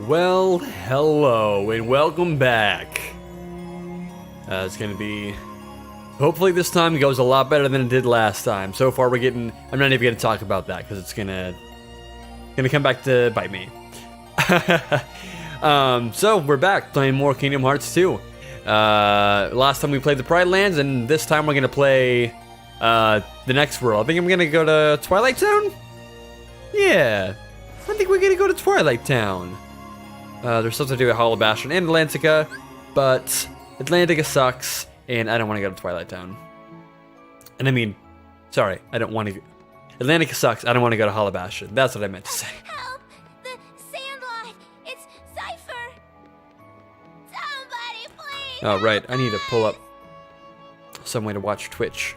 Well, hello and welcome back. It's gonna be... Hopefully this time goes a lot better than it did last time. So far we're getting... I'm not even gonna talk about that because it's gonna come back to bite me. So we're back playing more Kingdom Hearts 2. Last time we played the Pride Lands, and this time we're gonna play the next world. I think I'm gonna go to Twilight Town? Yeah, I think we're gonna go to Twilight Town. There's stuff to do at Hollow Bastion and Atlantica, but Atlantica sucks, and I don't want to go to Twilight Town. And I mean, sorry, I don't want to... Atlantica sucks, I don't want to go to Hollow Bastion. That's what I meant to say. Help! The Sandlot! It's Cypher! Somebody please! Oh, right, I need to pull up some way to watch Twitch.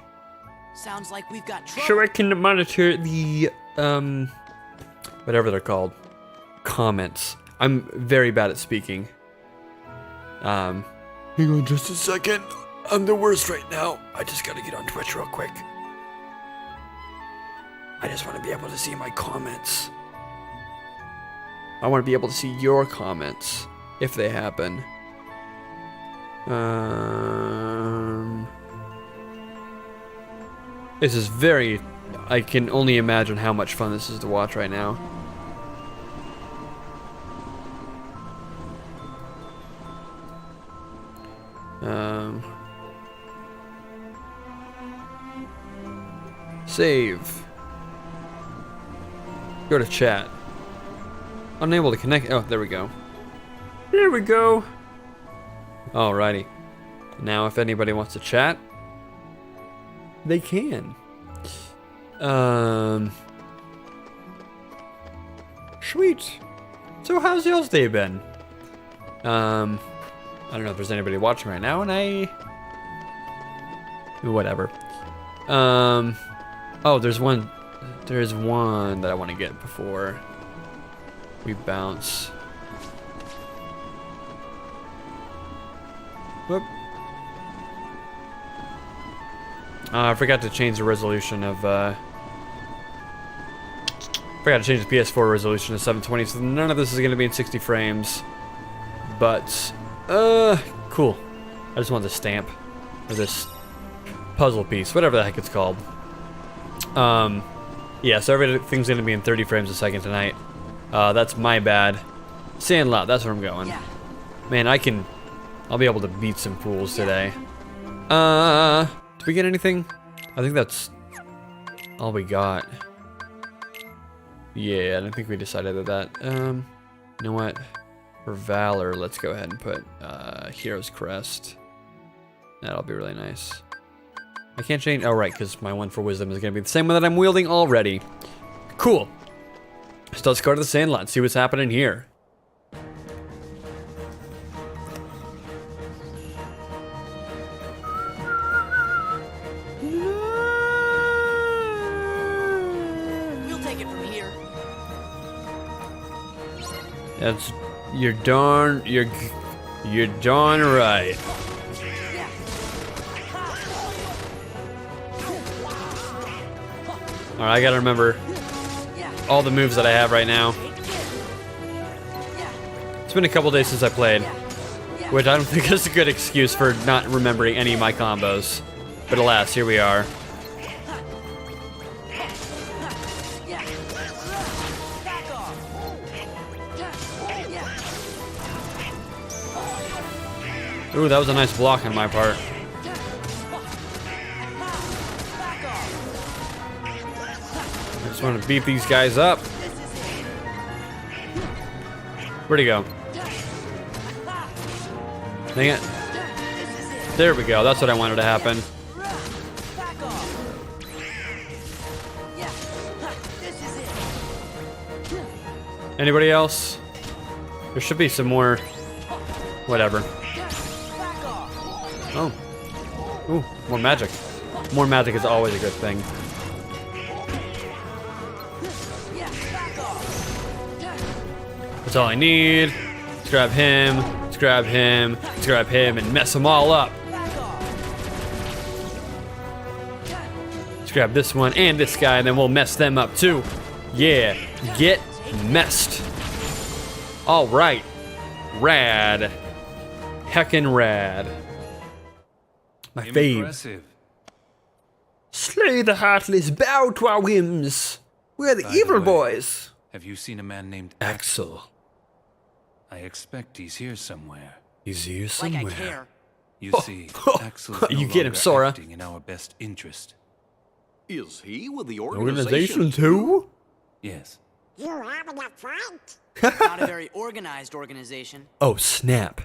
Sounds like we've got trouble. So I can monitor the, whatever they're called, comments. I'm very bad at speaking. Hang on just a second. I'm the worst right now. I just gotta get on Twitch real quick. I just want to be able to see my comments. I want to be able to see your comments, if they happen. This is very... I can only imagine how much fun this is to watch right now. Save. Go to chat. Unable to connect. Oh, there we go. There we go. Alrighty. Now, if anybody wants to chat, they can. Sweet. So, how's y'all's day been? I don't know if there's anybody watching right now, and whatever. Oh, there's one that I want to get before we bounce. Whoop. I forgot to change the resolution of, forgot to change the PS4 resolution to 720, so none of this is going to be in 60 frames. But, cool. I just want the stamp, or this puzzle piece, whatever the heck it's called. Yeah, so everything's gonna be in 30 frames a second tonight. That's my bad. Sandlot, that's where I'm going. Yeah. Man, I'll be able to beat some fools today. Did we get anything? I think that's all we got. Yeah, I think we decided that. You know what? For Valor, let's go ahead and put Hero's Crest. That'll be really nice. I can't change. Oh, right, because my one for Wisdom is going to be the same one that I'm wielding already. Cool. So let's go to the Sandlot and see what's happening here. We'll take it from here. That's you're darn right. Alright, I gotta remember all the moves that I have right now. It's been a couple days since I played, which I don't think is a good excuse for not remembering any of my combos. But alas, here we are. Ooh, that was a nice block on my part. I just want to beat these guys up. Where'd he go? Dang it. There we go. That's what I wanted to happen. Anybody else? There should be some more. Whatever. Oh. Ooh, more magic. More magic is always a good thing. That's all I need. Let's grab him. Let's grab him. Let's grab him and mess them all up. Let's grab this one and this guy, and then we'll mess them up too. Yeah, get messed. All right. Rad. Heckin' rad. My fave. Impressive. Slay the heartless, bow to our whims. We're the By the evil way, boys. Have you seen a man named Axel. I expect he's here somewhere. He's here Like somewhere. I care. You see, oh, Axel's no you get him, longer Sora. acting in our best interest. Is he with the Organization too? Yes. Not a very organized organization. Oh, snap.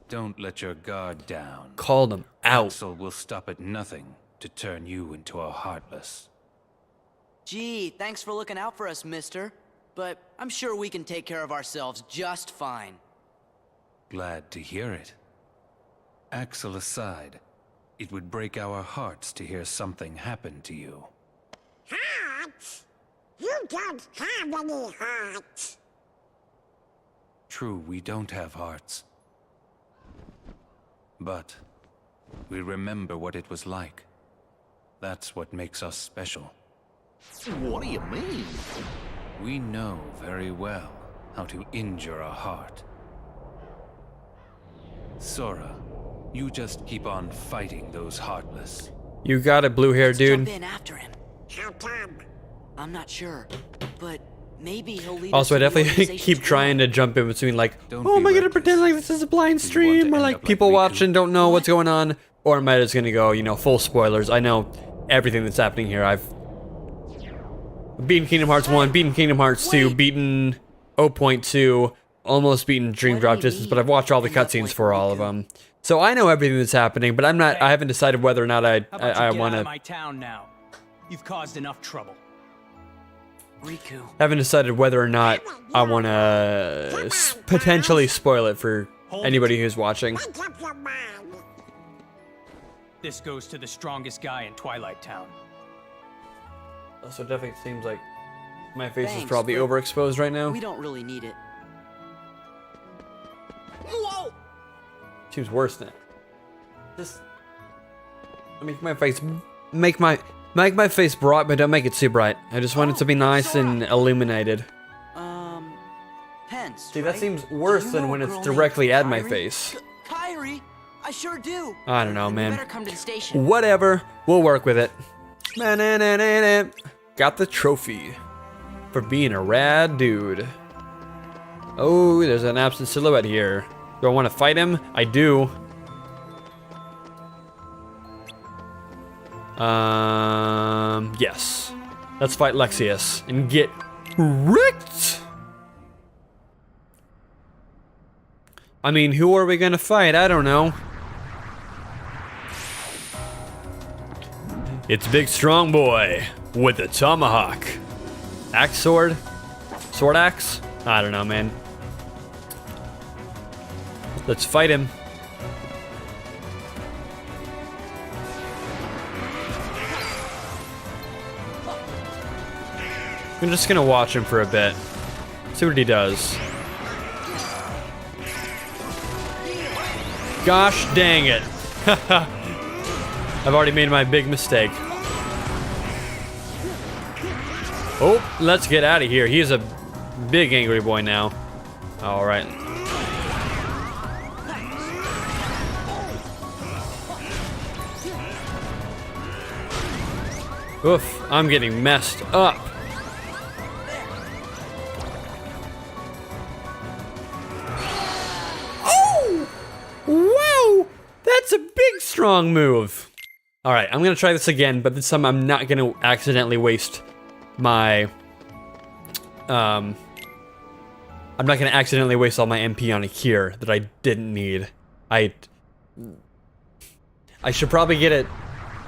Don't let your guard down. Called him out. Axel will stop at nothing to turn you into a heartless. Gee, thanks for looking out for us, mister. But I'm sure we can take care of ourselves just fine. Glad to hear it. Axel aside, it would break our hearts to hear something happen to you. Hearts? You don't have any hearts. True, we don't have hearts. But we remember what it was like. That's what makes us special. What do you mean? We know very well how to injure a heart. Sora, you just keep on fighting those heartless. You got it, blue hair Let's jump dude. in after him. How come? I'm not sure, but maybe he'll lead us Also, I to the definitely organization's keep trying to jump in between, like, Don't oh, be am I gonna reckless. pretend like this is a blind Do you want to stream, or end like up like people Riku? watching don't know what's going on, or am I just gonna go, you know, full spoilers? I know everything that's happening here. I've beaten Kingdom Hearts 1, beaten Kingdom Hearts 2, beaten 0.2, almost beaten Dream What do Drop you Distance, but mean, I've watched all the end up cutscenes like for all of Riku? them. So I know everything that's happening, but I haven't decided whether or not How about you I get want out of to. my town now? You've caused enough trouble. Riku. Haven't decided whether or not I want to potentially spoil it for anybody who's watching. Make up your mind. This goes to the strongest guy in Twilight Town. Also, it definitely seems like my face is Thanks, probably but overexposed right now. We don't really need it. Seems worse than just. I mean, make my face bright, but don't make it too bright. I just want it to be nice and illuminated. Pence. See, that right? seems worse Do you than know when a it's girl named directly at my Kyrie? face. Kyrie? I sure do. I don't know, Then man. You better come to the station. Whatever, we'll work with it. Got the trophy for being a rad dude. Oh, there's an absent silhouette here. Do I want to fight him? I do. Yes. Let's fight Lexius and get wrecked. I mean, who are we gonna fight? I don't know. It's Big Strong Boy with a tomahawk. Axe sword? Sword axe? I don't know, man. Let's fight him. I'm just gonna watch him for a bit. See what he does. Gosh dang it. I've already made my big mistake. Oh, let's get out of here. He's a big angry boy now. All right. Oof, I'm getting messed up. Oh! Wow! That's a big strong move. All right, I'm gonna try this again, but this time I'm not gonna accidentally waste my, I'm not gonna accidentally waste all my MP on a cure that I didn't need. I should probably get it,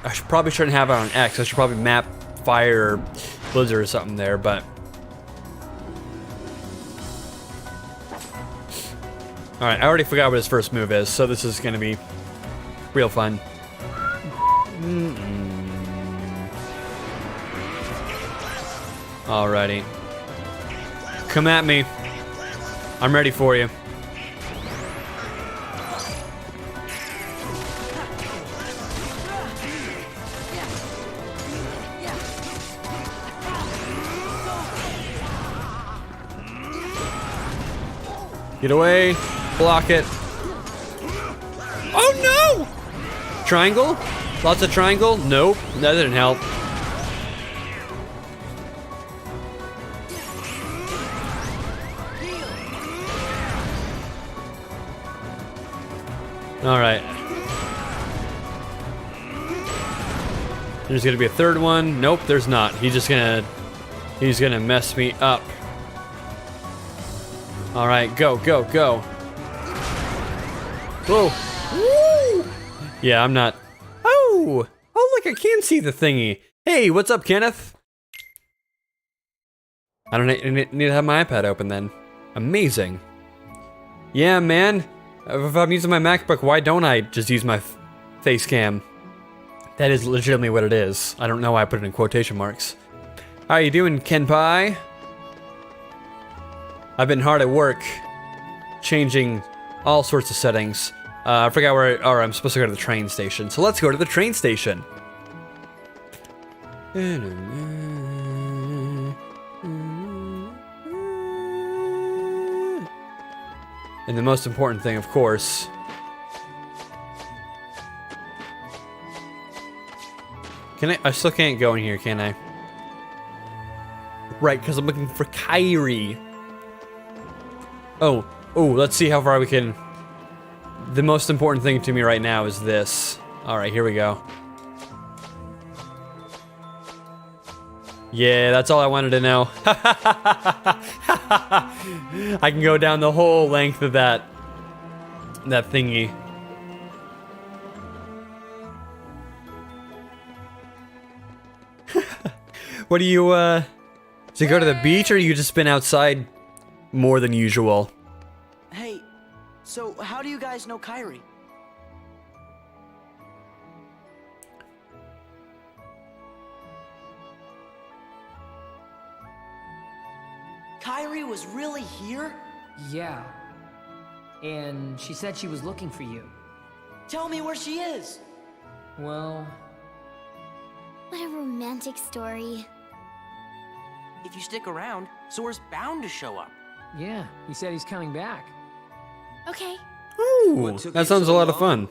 I should probably shouldn't have it on X. I should probably map fire or blizzard or something there, but. All right, I already forgot what his first move is, so this is gonna be real fun. Alrighty. Come at me. I'm ready for you. Get away. Block it. Oh no! Triangle? Lots of triangle? Nope. That didn't help. Alright. There's gonna be a third one. Nope, there's not. He's gonna mess me up. Alright, go, go, go. Whoa. Woo! Yeah, I'm not. Oh! Oh, look, I can see the thingy. Hey, what's up, Kenneth? I don't need to have my iPad open then. Amazing. Yeah, man. If I'm using my MacBook, why don't I just use my face cam? That is legitimately what it is. I don't know why I put it in quotation marks. How you doing, Kenpai? I've been hard at work, changing all sorts of settings. I forgot where. Or I'm supposed to go to the train station. So let's go to the train station. And the most important thing, of course. Can I still can't go in here, can I? Right, because I'm looking for Kyrie. Oh, let's see how far we can. The most important thing to me right now is this. Alright, here we go. Yeah, that's all I wanted to know. I can go down the whole length of that thingy. What do you, does it go to the beach, or you just been outside more than usual? Hey, so how do you guys know Kyrie? Kyrie was really here? Yeah. And she said she was looking for you. Tell me where she is. Well... What a romantic story. If you stick around, Sora's bound to show up. yeah, he said he's coming back. Okay. Ooh, that sounds a lot of fun.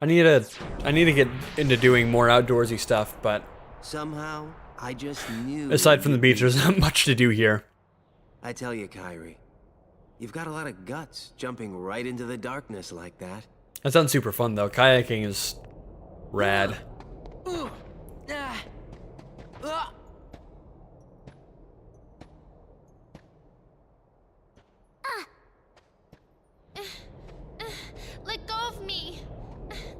I need to get into doing more outdoorsy stuff, but Somehow, I just knew. aside from the beach, there's not much to do here. I tell you, Kyrie, you've got a lot of guts jumping right into the darkness like that. That sounds super fun, though. Kayaking is rad. Let go of me.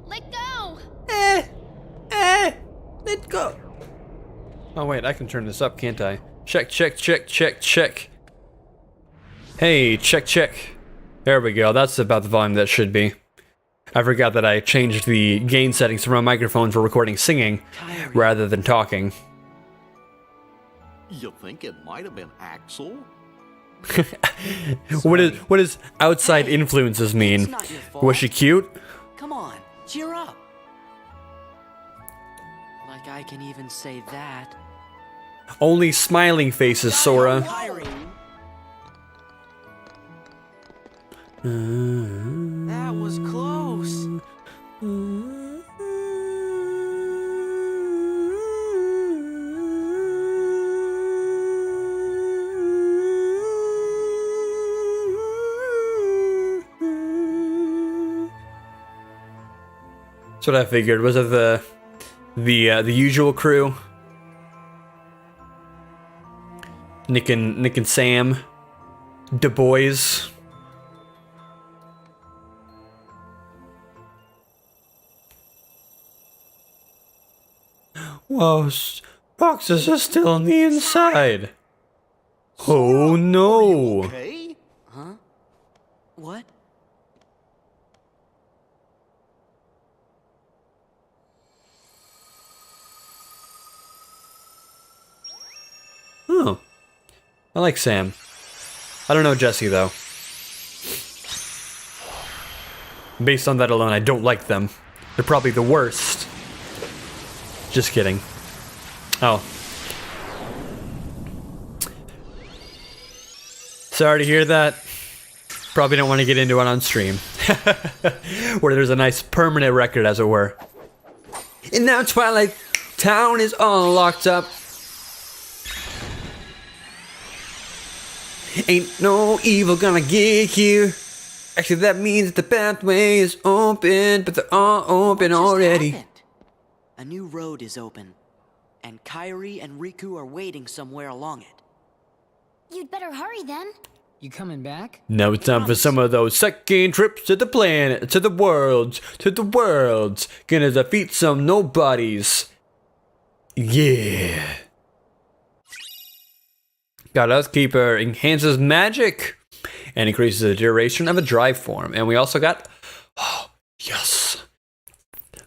Let go. Let go. Oh wait, I can turn this up, can't I? Check, check, check, check, check. Hey, check, check. There we go. That's about the volume that should be. I forgot that I changed the gain settings for my microphone for recording singing rather than talking. You think it might have been Axel? What does outside influences mean? It's not your fault. Was she cute? Come on, cheer up. Like I can even say that. Only smiling faces, Sora. Kyrie. That was close. That's what I figured. Was it the usual crew? Nick and Sam, Du Bois. Whoa, boxes are still on the inside. Oh no! Okay? Huh? What? Oh, I like Sam. I don't know Jesse though. Based on that alone, I don't like them. They're probably the worst. Just kidding. Oh. Sorry to hear that. Probably don't want to get into it on stream. Where there's a nice permanent record, as it were. And now Twilight Town is all locked up. Ain't no evil gonna get here. Actually, that means that the pathway is open, but they're all open already. Happened? A new road is open, and Kairi and Riku are waiting somewhere along it. You'd better hurry then. You coming back? Now it's time for some of those second trips to the planet, to the worlds. Gonna defeat some nobodies. Yeah. Got Oathkeeper enhances magic and increases the duration of a drive form. And we also got, oh, yes.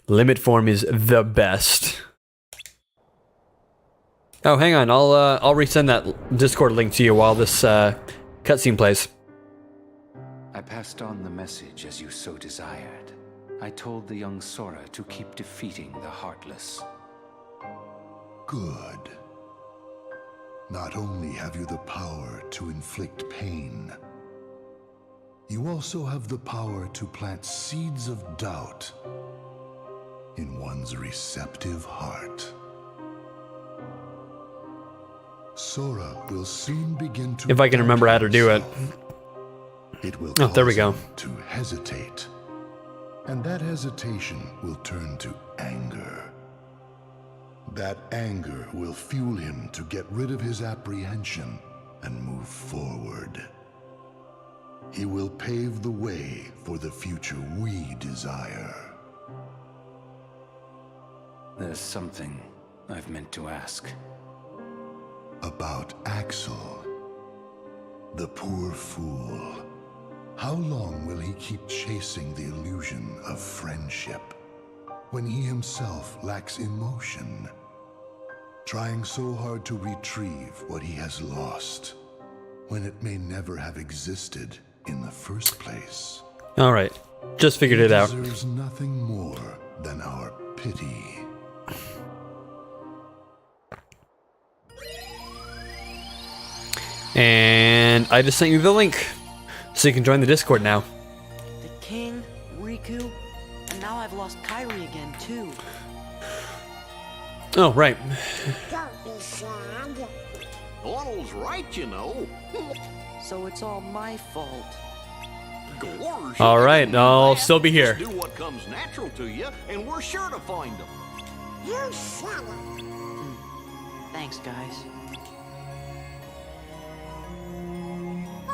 Limit form is the best. Oh, hang on. I'll resend that Discord link to you while this cutscene plays. I passed on the message as you so desired. I told the young Sora to keep defeating the Heartless. Good. Not only have you the power to inflict pain, you also have the power to plant seeds of doubt in one's receptive heart. Sora will soon begin to... If I can remember how to do it. It will Oh, there we go. cause him to hesitate. And that hesitation will turn to anger. That anger will fuel him to get rid of his apprehension and move forward. He will pave the way for the future we desire. There's something I've meant to ask. About Axel, the poor fool. How long will he keep chasing the illusion of friendship when he himself lacks emotion? Trying so hard to retrieve what he has lost when it may never have existed in the first place. All right, just figured it out. He deserves nothing more than our pity. And I just sent you the link, so you can join the Discord now. The king, Riku, and now I've lost Kairi again too. Oh, right. Don't be sad. Donald's right, you know. So it's all my fault. Gorge. All right, I'll still be here. Just do what comes natural to you, and we're sure to find them. You said it. Thanks, guys.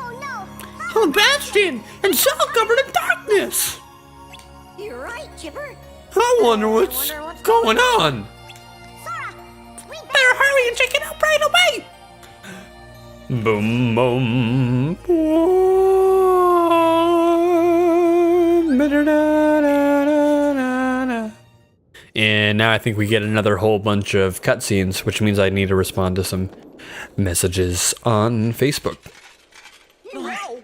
Oh no! Oh, Bastion! And it's all covered in darkness! You're right, Chipper. I wonder what's going on. Sora, we Better hurry and check it out right away! Boom, boom, boom. Ba-da-da-da-da-da-da. And now I think we get another whole bunch of cutscenes, which means I need to respond to some messages on Facebook. No.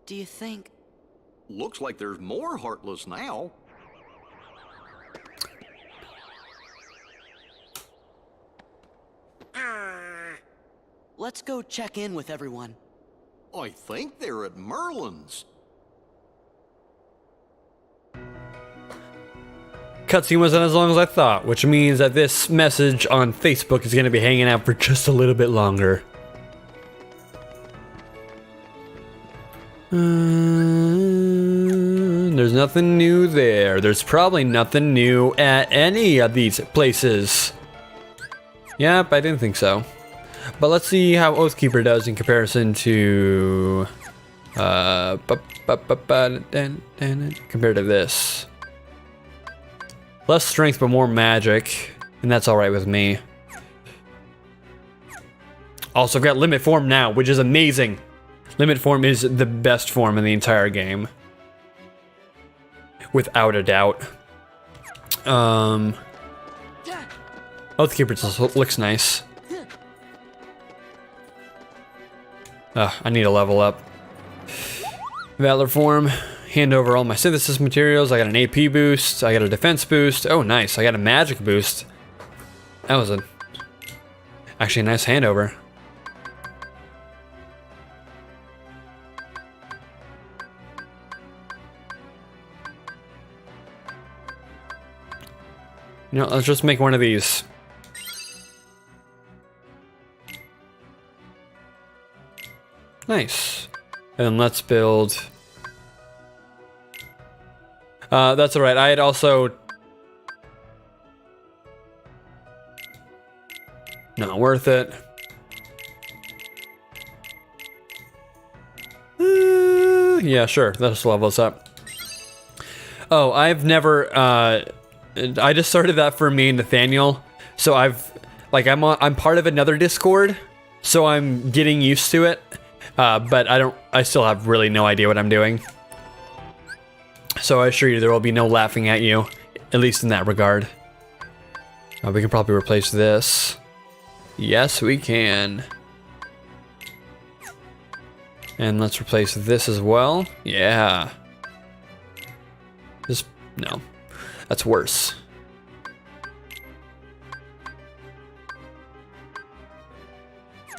Do you think? Looks like there's more Heartless now. Let's go check in with everyone. I think they're at Merlin's. Cutscene wasn't as long as I thought, which means that this message on Facebook is going to be hanging out for just a little bit longer. There's nothing new there. There's probably nothing new at any of these places. Yep, I didn't think so. But let's see how Oathkeeper does in comparison to... compared to this. Less strength, but more magic. And that's alright with me. Also, I've got Limit Form now, which is amazing. Limit Form is the best form in the entire game. Without a doubt. Oathkeeper just looks nice. I need to level up. Valor Form. Hand over all my synthesis materials. I got an AP boost. I got a defense boost. Oh, nice. I got a magic boost. That was actually a nice handover. You know, let's just make one of these. Nice. And let's build... that's alright. I had also... Not worth it. Yeah, sure. That'll just level us up. Oh, I've never... I just started that for me and Nathaniel. So I'm part of another Discord. So I'm getting used to it. But I still have really no idea what I'm doing. So I assure you there will be no laughing at you. At least in that regard. We can probably replace this. Yes, we can. And let's replace this as well. Yeah. No. That's worse.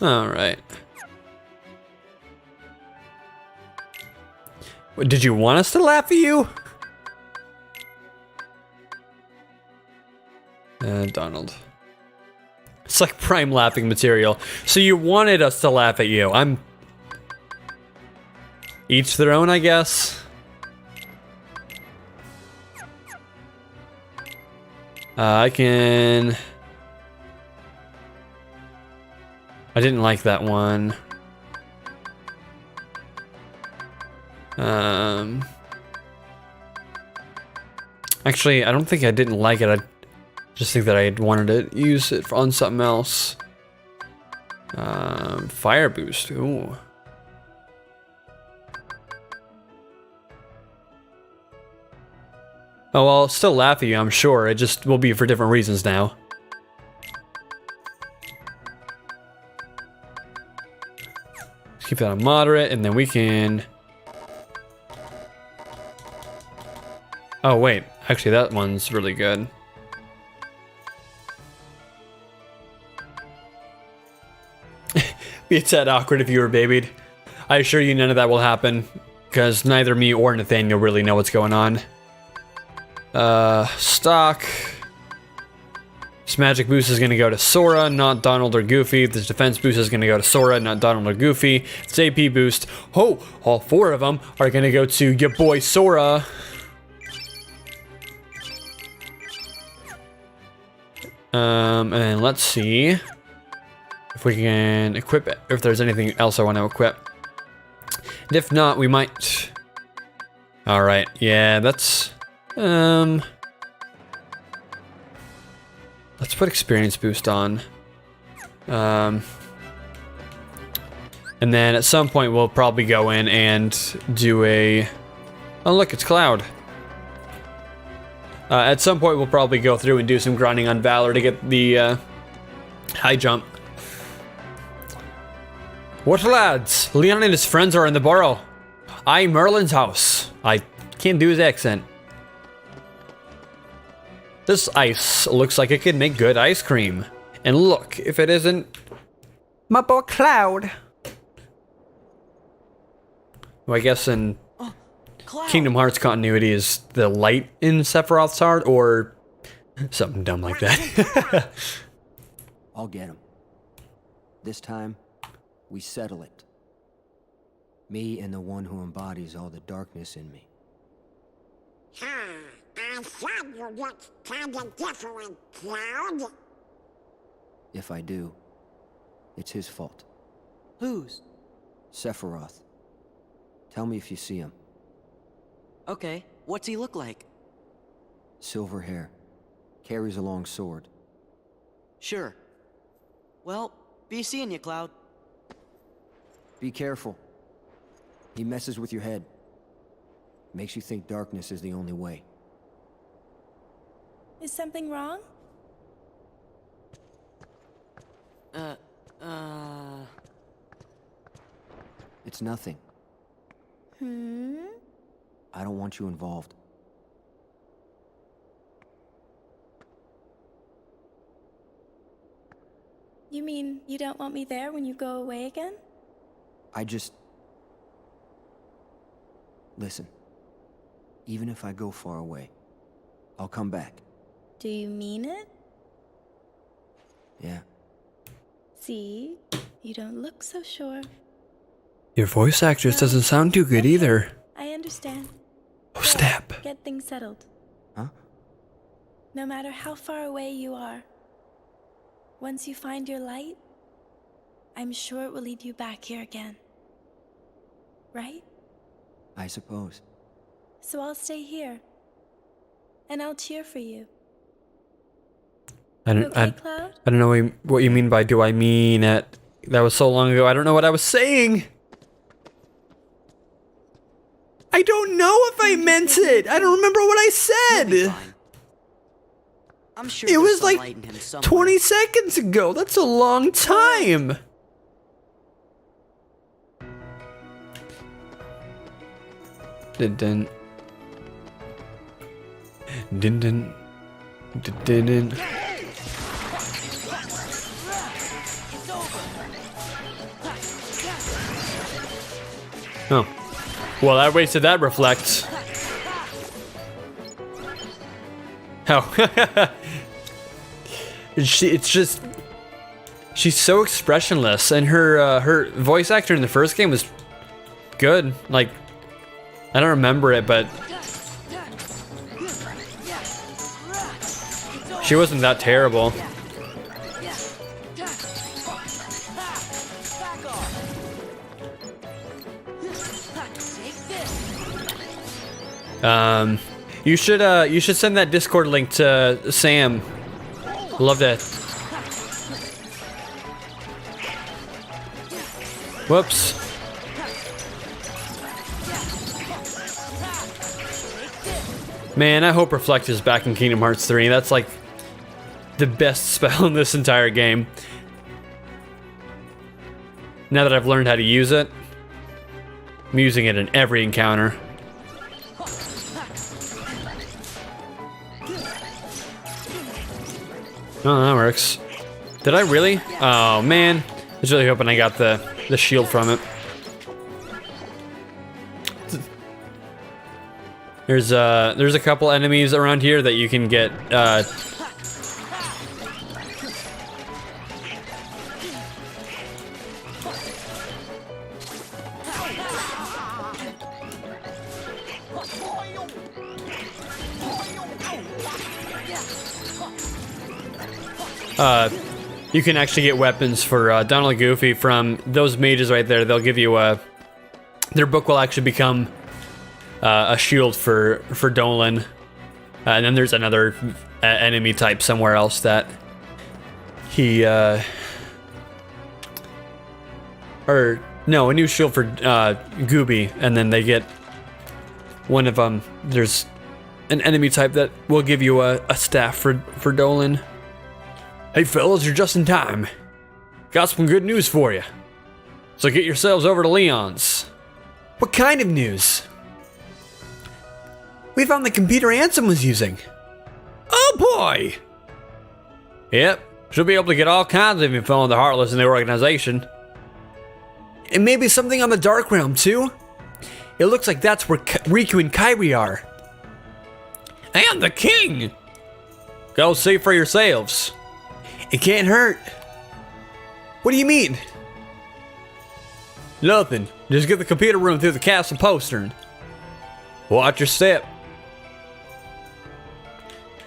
Alright. Did you want us to laugh at you? Donald. It's like prime laughing material. So you wanted us to laugh at you. Each their own, I guess. I didn't like that one. Actually, I don't think I didn't like it. I just think that I wanted to use it on something else. Fire boost. Ooh. Oh, I'll still laugh at you, I'm sure. It just will be for different reasons now. Let's keep that on moderate, and then we can... Oh, wait. Actually, that one's really good. Be a tad awkward if you were babied. I assure you none of that will happen, because neither me or Nathaniel really know what's going on. Stock. This magic boost is gonna go to Sora, not Donald or Goofy. This defense boost is gonna go to Sora, not Donald or Goofy. This AP boost, all four of them are gonna go to your boy Sora. And let's see if we can equip it, if there's anything else I want to equip. And if not, we might... Alright, yeah, that's... Let's put experience boost on. And then at some point we'll probably go in and do a... Oh look, it's Cloud. At some point we'll probably go through and do some grinding on Valor to get the high jump. What lads? Leon and his friends are in the burrow. I'm Merlin's house. I can't do his accent. This ice looks like it could make good ice cream. And look, if it isn't my boy Cloud. Well, I guess in Kingdom Hearts continuity is the light in Sephiroth's heart, or something dumb like that. I'll get him. This time, we settle it. Me and the one who embodies all the darkness in me. I said you look kinda different, Cloud. If I do, it's his fault. Whose? Sephiroth. Tell me if you see him. Okay, what's he look like? Silver hair. Carries a long sword. Sure. Well, be seeing you, Cloud. Be careful. He messes with your head. Makes you think darkness is the only way. Is something wrong? It's nothing. I don't want you involved. You mean you don't want me there when you go away again? Listen. Even if I go far away, I'll come back. Do you mean it? Yeah. See? You don't look so sure. Your voice actress doesn't sound too good either. I understand. Oh, snap. Get things settled. Huh? No matter how far away you are, once you find your light, I'm sure it will lead you back here again. Right? I suppose. So I'll stay here. And I'll cheer for you. I Okay, Cloud? don't know what you mean by do I mean it. That was so long ago, I don't know what I was saying. I don't know if I meant it. I don't remember what I He'll be said. fine. I'm sure It there's was some like light in him somewhere. 20 seconds ago. That's a long time. Dun dun. Dun dun. Dun dun. Oh. Well, I wasted that reflect. Oh. It's just... She's so expressionless, and her voice actor in the first game was good. Like, I don't remember it, but she wasn't that terrible. You should send that Discord link to Sam. Love that. Whoops. Man, I hope Reflect is back in Kingdom Hearts 3. That's like the best spell in this entire game. Now that I've learned how to use it, I'm using it in every encounter. Oh, that works. Did I really? Oh, man. I was really hoping I got the shield from it. There's a couple enemies around here that you can get, you can actually get weapons for Donald and Goofy from those mages right there. They'll give you their book will actually become a shield for Dolan, and then there's another enemy type somewhere else that he a new shield for Gooby, and then they get one of them. There's an enemy type that will give you a staff for Dolan. Hey fellas, you're just in time. Got some good news for you. So get yourselves over to Leon's. What kind of news? We found the computer Ansem was using. Oh boy! Yep, she'll be able to get all kinds of info on the Heartless in the organization. And maybe something on the Dark Realm too? It looks like that's where Riku and Kairi are. And the king! Go see for yourselves. It can't hurt. What do you mean? Nothing. Just get the computer room through the castle postern. Watch your step.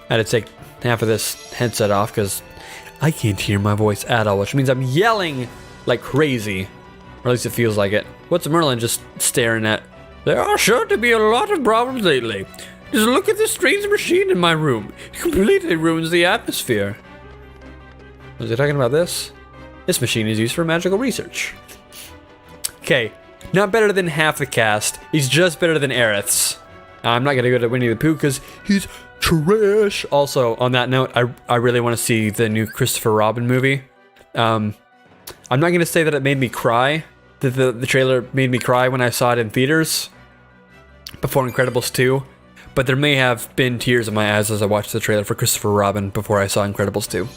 I had to take half of this headset off because I can't hear my voice at all, which means I'm yelling like crazy. Or at least it feels like it. What's Merlin just staring at? There are sure to be a lot of problems lately. Just look at this strange machine in my room. It completely ruins the atmosphere. Was he talking about this? This machine is used for magical research. Okay, not better than half the cast. He's just better than Aerith's. I'm not gonna go to Winnie the Pooh because he's trash. Also, on that note, I really want to see the new Christopher Robin movie. I'm not gonna say that it made me cry. That the trailer made me cry when I saw it in theaters before Incredibles 2. But there may have been tears in my eyes as I watched the trailer for Christopher Robin before I saw Incredibles 2.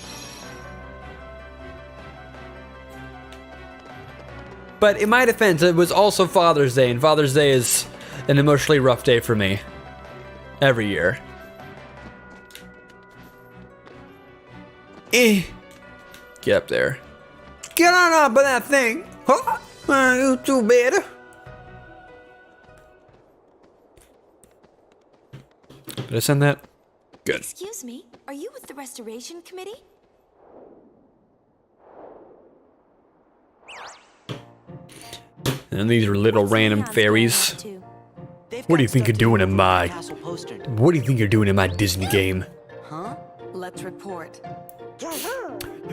But in my defense, it was also Father's Day, and Father's Day is an emotionally rough day for me. Every year. Get up there. Get on up with that thing. Huh? You too bad. Did I send that? Good. Excuse me, are you with the Restoration Committee? And these are little random fairies. What do you think you're doing in my... What do you think you're doing in my Disney game? Huh? Let's report.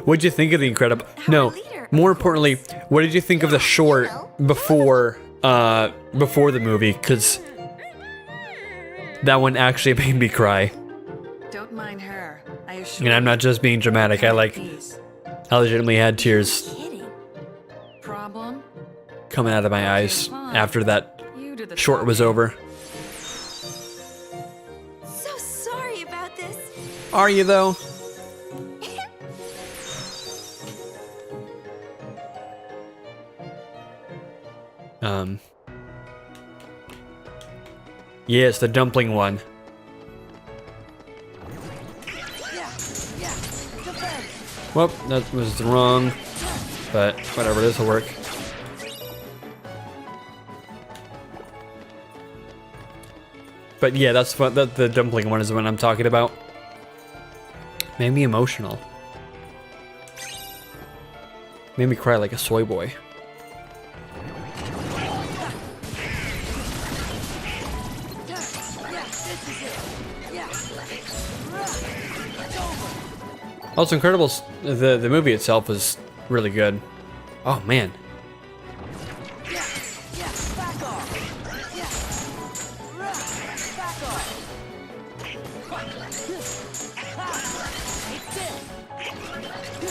What did you think of the Incredible... No, more importantly, what did you think of the short before the movie? Because that one actually made me cry. Don't mind her. And I'm not just being dramatic. I legitimately had tears Problem? coming out of my eyes after that short was over. So sorry about this. Are you though? Yes, the dumpling one. Well, that was wrong, but whatever, this will work. But yeah, that's what the dumpling one is the one I'm talking about. Made me emotional. Made me cry like a soy boy. Also, Incredibles, the movie itself was really good. Oh man.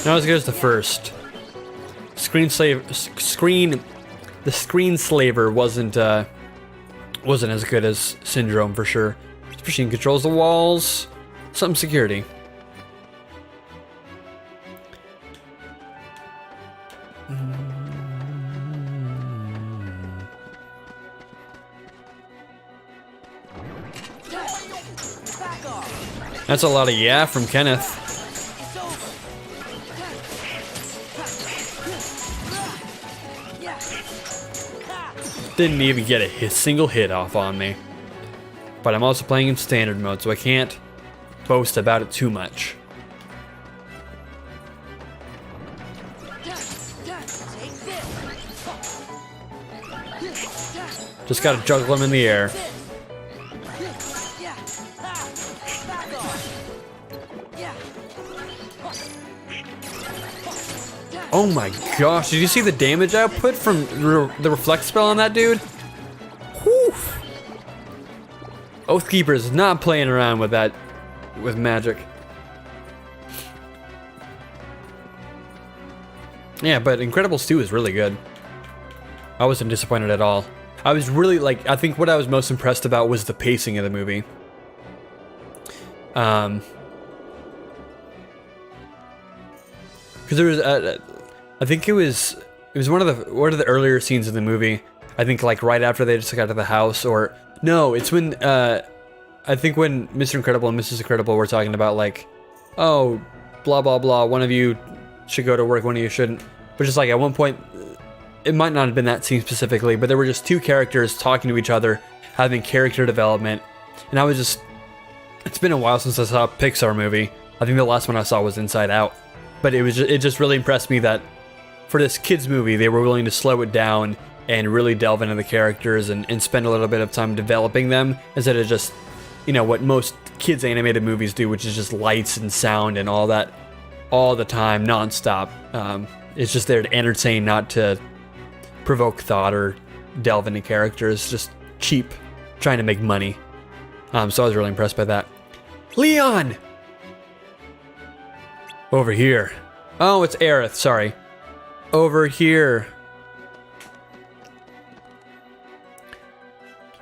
Not as good as the first. The screenslaver wasn't as good as Syndrome for sure. This machine controls the walls. Some security. That's a lot of yeah from Kenneth. Didn't even get a single hit off on me. But I'm also playing in standard mode, so I can't boast about it too much. Just gotta juggle him in the air. Oh my gosh, did you see the damage output from the reflect spell on that dude? Whew. Oathkeeper is not playing around with that, with magic. Yeah, but Incredibles 2 is really good. I wasn't disappointed at all. I was really I think what I was most impressed about was the pacing of the movie. Because there was I think it was one of the earlier scenes in the movie. I think right after they just got to the house, or no, it's when I think when Mr. Incredible and Mrs. Incredible were talking about oh, blah blah blah, one of you should go to work, one of you shouldn't. But just at one point, it might not have been that scene specifically, but there were just two characters talking to each other, having character development, and I was just, it's been a while since I saw a Pixar movie. I think the last one I saw was Inside Out, but it just really impressed me that for this kids movie, they were willing to slow it down and really delve into the characters and spend a little bit of time developing them instead of just, what most kids animated movies do, which is just lights and sound and all that all the time, nonstop. It's just there to entertain, not to provoke thought or delve into characters. Just cheap, trying to make money. So I was really impressed by that. Leon! Over here. Oh, it's Aerith, sorry. Over here.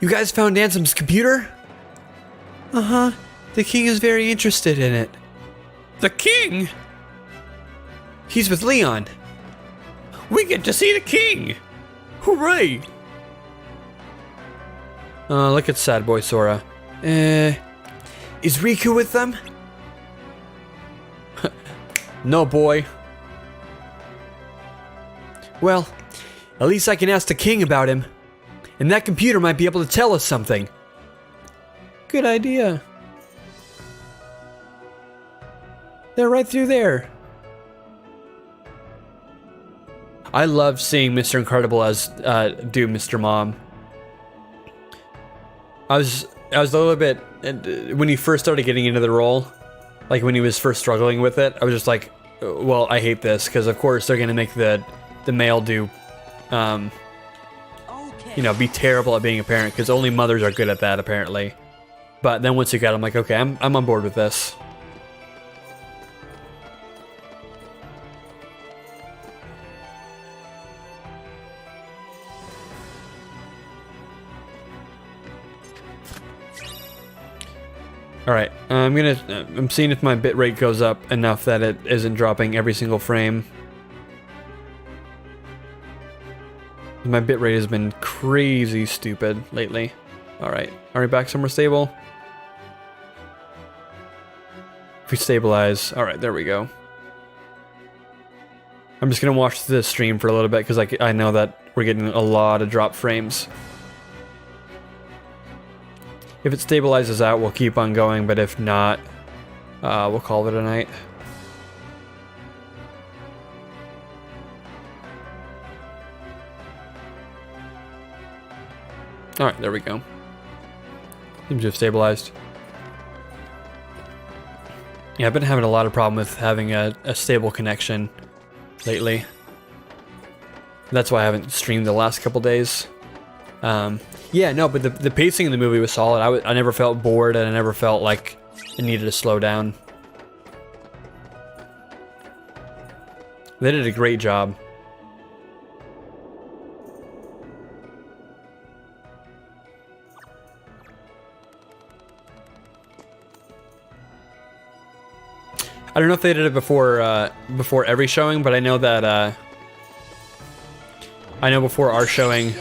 You guys found Ansem's computer? Uh-huh. The king is very interested in it. The king? He's with Leon. We get to see the king! Hooray! Look at sad boy Sora. Is Riku with them? No, boy. Well, at least I can ask the king about him. And that computer might be able to tell us something. Good idea. They're right through there. I love seeing Mr. Incredible as do Mr. Mom. I was a little bit when he first started getting into the role, like when he was first struggling with it. I was just like, well, I hate this because of course they're gonna make the male do, you know, be terrible at being a parent because only mothers are good at that apparently. But then once he got it, I'm like, okay, I'm on board with this. Alright, I'm seeing if my bitrate goes up enough that it isn't dropping every single frame. My bitrate has been crazy stupid lately. Alright, are we back somewhere stable? If we stabilize, alright, there we go. I'm just gonna watch this stream for a little bit because I know that we're getting a lot of drop frames. If it stabilizes out, we'll keep on going, but if not, we'll call it a night. Alright, there we go. Seems to have stabilized. Yeah, I've been having a lot of problem with having a stable connection lately. That's why I haven't streamed the last couple days. Yeah, no, but the pacing in the movie was solid. I never felt bored, and I never felt like it needed to slow down. They did a great job. I don't know if they did it before every showing, but I know that I know before our showing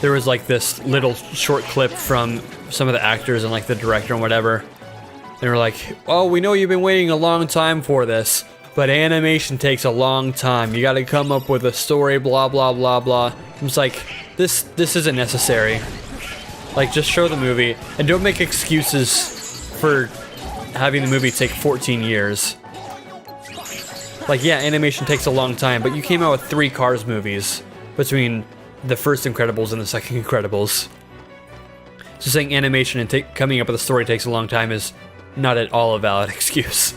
there was like this little short clip from some of the actors and like the director and whatever. They were like, "Oh, we know you've been waiting a long time for this, but animation takes a long time. You got to come up with a story, blah blah blah blah." I'm just like, this isn't necessary. Like, just show the movie and don't make excuses for having the movie take 14 years. Like, yeah, animation takes a long time, but you came out with 3 Cars movies between the first Incredibles and the second Incredibles. So saying animation and coming up with a story takes a long time is not at all a valid excuse.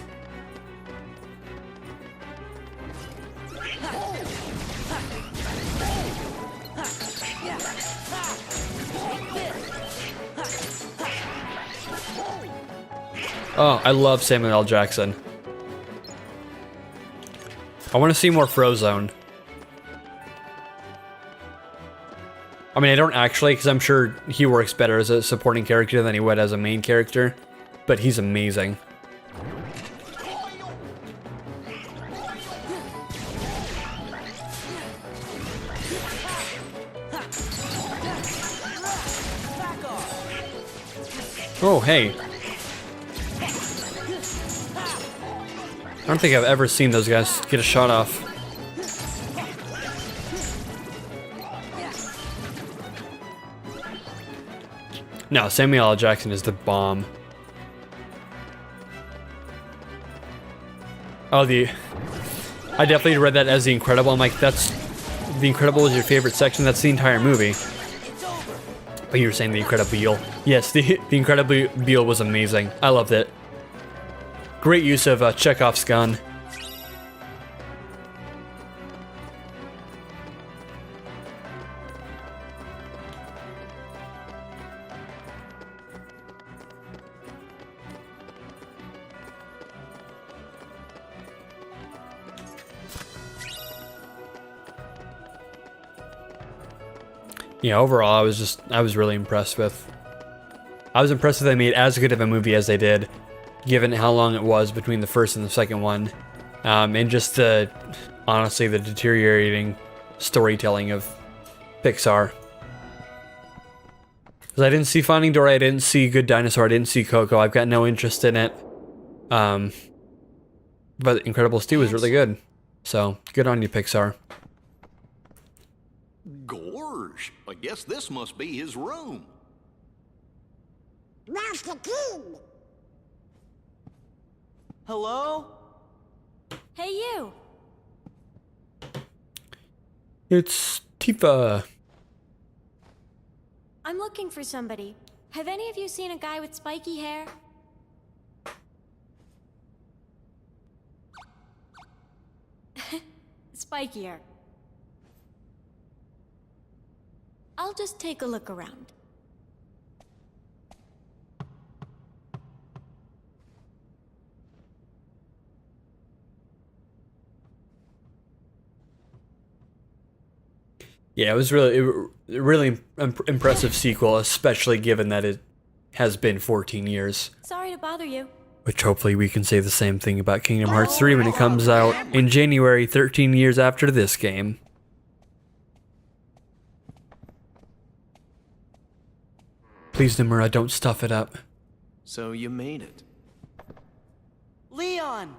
Oh, I love Samuel L. Jackson. I want to see more Frozone. I mean, I don't actually, because I'm sure he works better as a supporting character than he would as a main character, but he's amazing. Oh, hey. I don't think I've ever seen those guys get a shot off. No, Samuel L. Jackson is the bomb. Oh, I definitely read that as The Incredible. I'm like, that's... The Incredible is your favorite section? That's the entire movie. But you were saying The Incredible. Yes, the Incredible was amazing. I loved it. Great use of Chekhov's gun. Yeah, overall, I was really impressed with. I was impressed that they made as good of a movie as they did, given how long it was between the first and the second one, and just honestly, the deteriorating storytelling of Pixar. Because I didn't see Finding Dory, I didn't see Good Dinosaur, I didn't see Coco. I've got no interest in it. but Incredibles 2 was really good. So, good on you, Pixar. Gorge, I guess this must be his room. Master King! Hello? Hey, you! It's Tifa. I'm looking for somebody. Have any of you seen a guy with spiky hair? Spikier. I'll just take a look around. Yeah, it was really impressive sequel, especially given that it has been 14 years. Sorry to bother you. Which hopefully we can say the same thing about Kingdom Hearts 3 when it comes out in January, 13 years after this game. Please, Nomura, don't stuff it up. So you made it. Leon!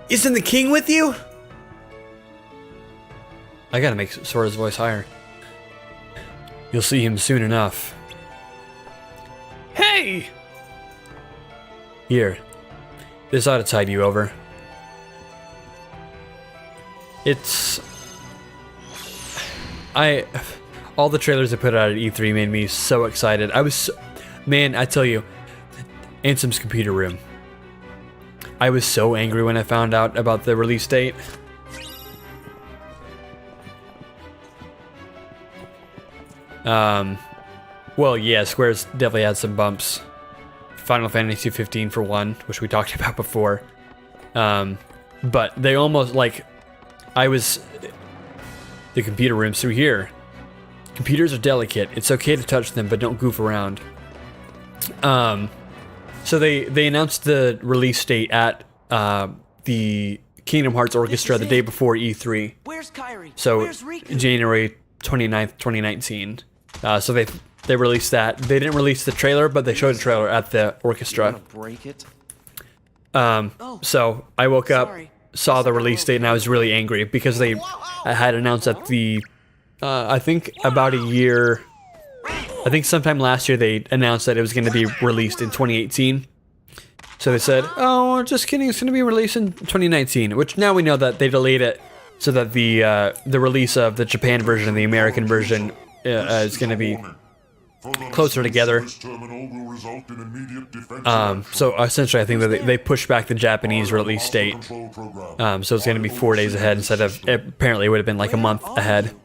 Isn't the king with you? I gotta make Sora's voice higher. You'll see him soon enough. Hey! Here. This ought to tide you over. It's... all the trailers they put out at E3 made me so excited. Man, I tell you, Ansem's computer room. I was so angry when I found out about the release date. Well, yeah, Square's definitely had some bumps. Final Fantasy 15 for one, which we talked about before. But they almost, like, the computer room's through here. Computers are delicate. It's okay to touch them, but don't goof around. So they announced the release date at the Kingdom Hearts Orchestra the day before E3. Where's Kairi? So Where's Riku? January 29th, 2019. So they released that. They didn't release the trailer, but they showed a trailer at the orchestra. Break it? So I woke up, saw the release date, and I was really angry because they had announced at the I think about a year. I think sometime last year they announced that it was going to be released in 2018. So they said, "Oh, just kidding, it's going to be released in 2019." Which now we know that they delayed it so that the release of the Japan version and the American version is going to be closer together. So essentially, I think that they pushed back the Japanese release date. So it's going to be 4 days ahead instead of, apparently it would have been like a month ahead.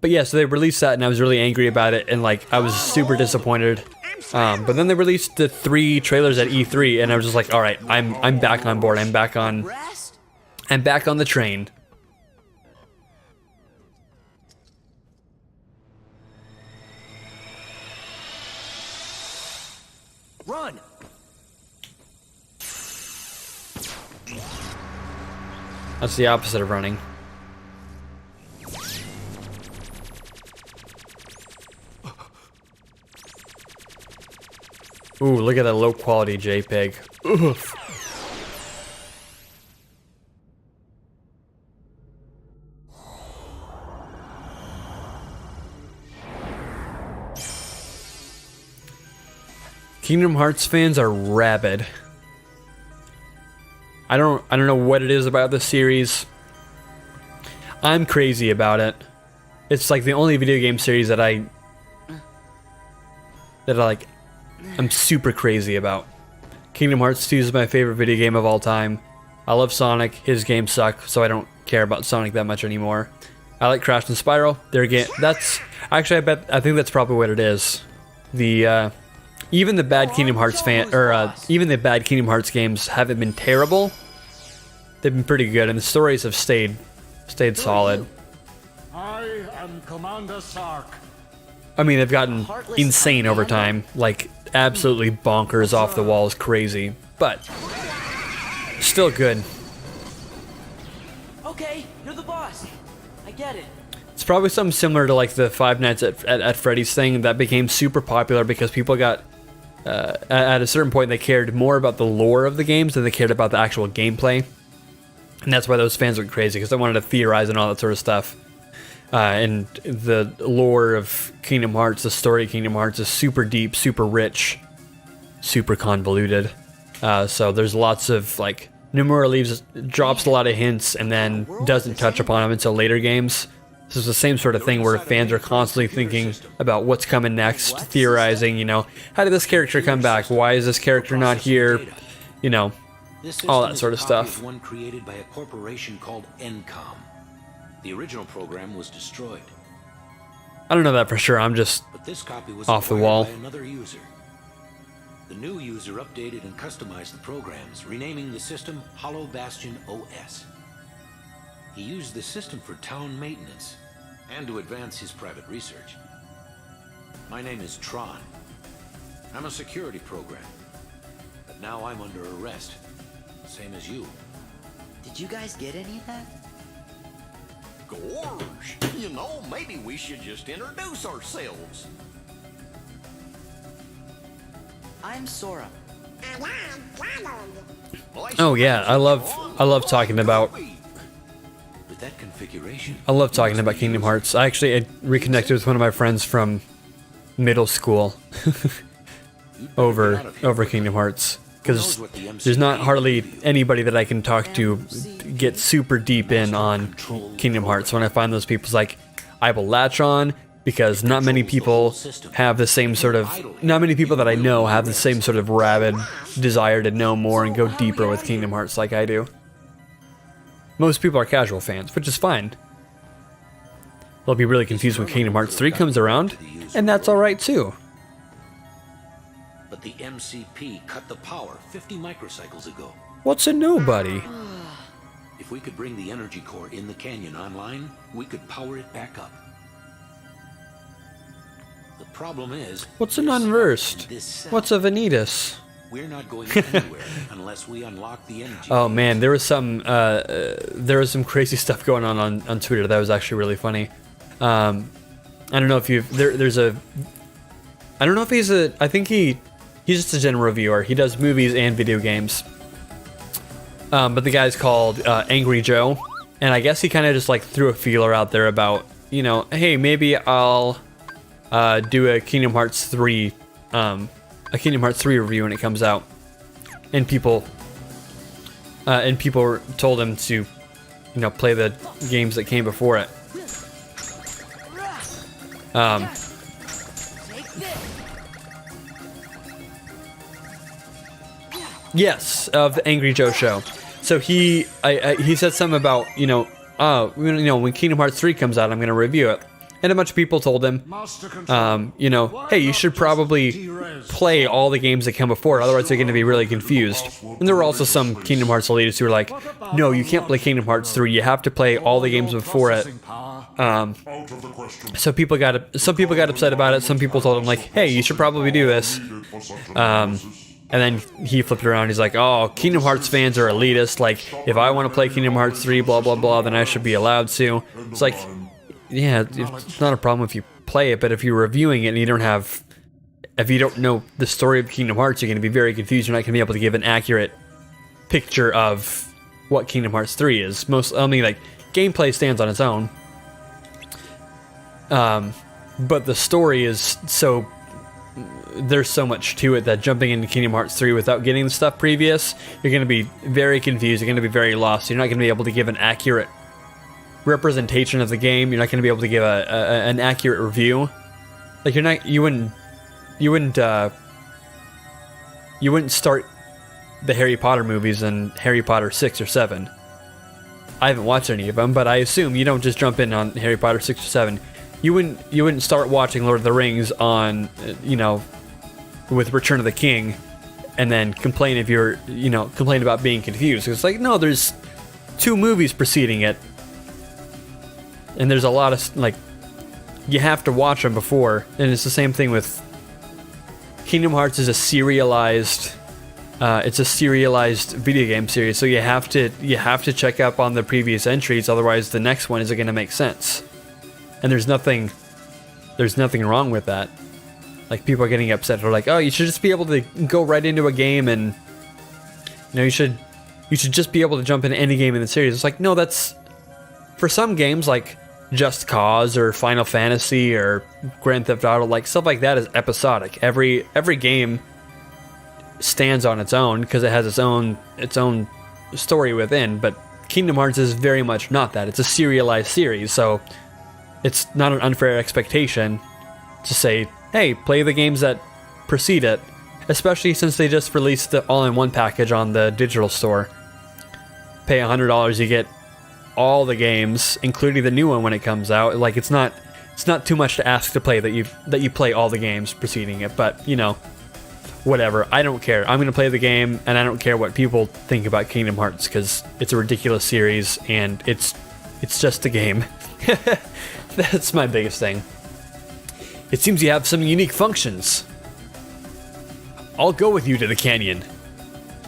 But yeah, so they released that, and I was really angry about it, and like I was super disappointed. But then they released the 3 trailers at E3, and I was just like, all right, I'm back on board. I'm back on the train. Run! That's the opposite of running. Ooh, look at that low quality JPEG. Oof. Kingdom Hearts fans are rabid. I don't know what it is about this series. I'm crazy about it. It's like the only video game series that I like. I'm super crazy about. Kingdom Hearts 2 is my favorite video game of all time. I love Sonic. His games suck, so I don't care about Sonic that much anymore. I like Crash and Spyro. Their game. That's actually I think that's probably what it is. The even the bad Kingdom Hearts even the bad Kingdom Hearts games haven't been terrible. They've been pretty good, and the stories have stayed solid. I am Commander Sark. I mean, they've gotten insane over time, like absolutely bonkers, off the walls, crazy, but still good. Okay, you're the boss. I get it. It's probably something similar to like the Five Nights at Freddy's thing that became super popular because people got at a certain point they cared more about the lore of the games than they cared about the actual gameplay, and that's why those fans went crazy because they wanted to theorize and all that sort of stuff. And the lore of Kingdom Hearts, the story of Kingdom Hearts, is super deep, super rich, super convoluted. So there's lots of like Nomura drops a lot of hints and then doesn't touch upon them until later games. This is the same sort of thing where fans are constantly thinking about what's coming next, theorizing, you know, how did this character come back? Why is this character not here? You know, all that sort of stuff. One created by a corporation called Encom. The original program was destroyed. I don't know that for sure. I'm just off the wall. By another user. The new user updated and customized the programs, renaming the system Hollow Bastion OS. He used the system for town maintenance and to advance his private research. My name is Tron. I'm a security program, but now I'm under arrest, same as you. Did you guys get any of that? Gorge, you know, maybe we should just introduce ourselves. I'm Sora. Oh yeah, I love talking about. With that configuration, I love talking about Kingdom Hearts. I reconnected with one of my friends from middle school over Kingdom Hearts because there's not hardly anybody that I can talk to get super deep in on Kingdom Hearts. When I find those people, it's like I will latch on because not many people have the same sort of, not many people that I know have the same sort of rabid desire to know more and go deeper with Kingdom Hearts like I do. Most people are casual fans, which is fine. They'll be really confused when Kingdom Hearts 3 comes around, and that's alright too. But the MCP cut the power 50 microcycles ago. What's a nobody? If we could bring the energy core in the canyon online, we could power it back up. The problem is... What's an unversed? What's a Vanitas? We're not going anywhere unless we unlock the energy. Oh man, there was some crazy stuff going on Twitter that was actually really funny. I don't know if I don't know if I think he's just a general reviewer. He does movies and video games. But the guy's called Angry Joe, and I guess he kind of just like threw a feeler out there about, you know, hey, maybe I'll do a Kingdom Hearts 3 review when it comes out, and people told him to, you know, play the games that came before it. Yes, of the Angry Joe show. So he said something about, you know, when Kingdom Hearts 3 comes out, I'm gonna review it. And a bunch of people told him, you know, hey, you should probably play all the games that come before it, otherwise they're going to be really confused. And there were also some Kingdom Hearts elitists who were like, no, you can't play Kingdom Hearts 3, you have to play all the games before it. So some people got upset about it, some people told him, like, hey, you should probably do this. And then he flipped around, he's like, oh, Kingdom Hearts fans are elitist, like, if I want to play Kingdom Hearts 3, blah, blah, blah, then I should be allowed to. It's like... yeah, it's not a problem if you play it, but if you're reviewing it and if you don't know the story of Kingdom Hearts, you're going to be very confused. You're not going to be able to give an accurate picture of what Kingdom Hearts 3 is. Like, gameplay stands on its own. But the story is so... there's so much to it that jumping into Kingdom Hearts 3 without getting the stuff previous, you're going to be very confused, you're going to be very lost. You're not going to be able to give an accurate representation of the game. You're not going to be able to give an accurate review. Like, you wouldn't start the Harry Potter movies in Harry Potter 6 or 7. I haven't watched any of them, but I assume you don't just jump in on Harry Potter 6 or 7. You wouldn't start watching Lord of the Rings on, you know, with Return of the King, and then complain about being confused. It's like, no, there's 2 movies preceding it. And there's a lot of, like, you have to watch them before. And it's the same thing with Kingdom Hearts is a serialized it's a serialized video game series, so you have to check up on the previous entries, otherwise the next one isn't going to make sense. And there's nothing wrong with that. Like, people are getting upset. They're like, oh, you should just be able to go right into a game, and you should just be able to jump into any game in the series. It's like, no, that's for some games like Just Cause or Final Fantasy or Grand Theft Auto, like stuff like that is episodic. Every game stands on its own because it has its own story within, but Kingdom Hearts is very much not that. It's a serialized series, so it's not an unfair expectation to say, hey, play the games that precede it, especially since they just released the all-in-one package on the digital store. Pay $100, you get all the games, including the new one when it comes out. Like, it's not too much to ask to play that you play all the games preceding it, but whatever. I don't care. I'm gonna play the game, and I don't care what people think about Kingdom Hearts because it's a ridiculous series and it's just a game. That's my biggest thing. It seems you have some unique functions. I'll go with you to the canyon.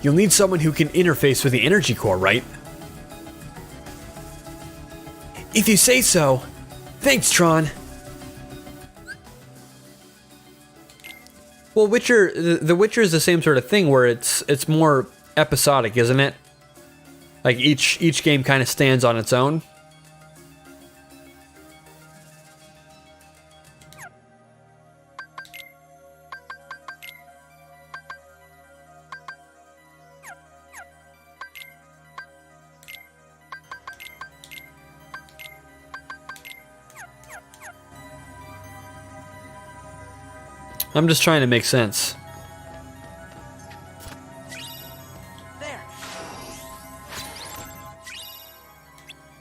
You'll need someone who can interface with the energy core, right? If you say so. Thanks, Tron. Well, The Witcher is the same sort of thing where it's more episodic, isn't it? Like each game kind of stands on its own. I'm just trying to make sense.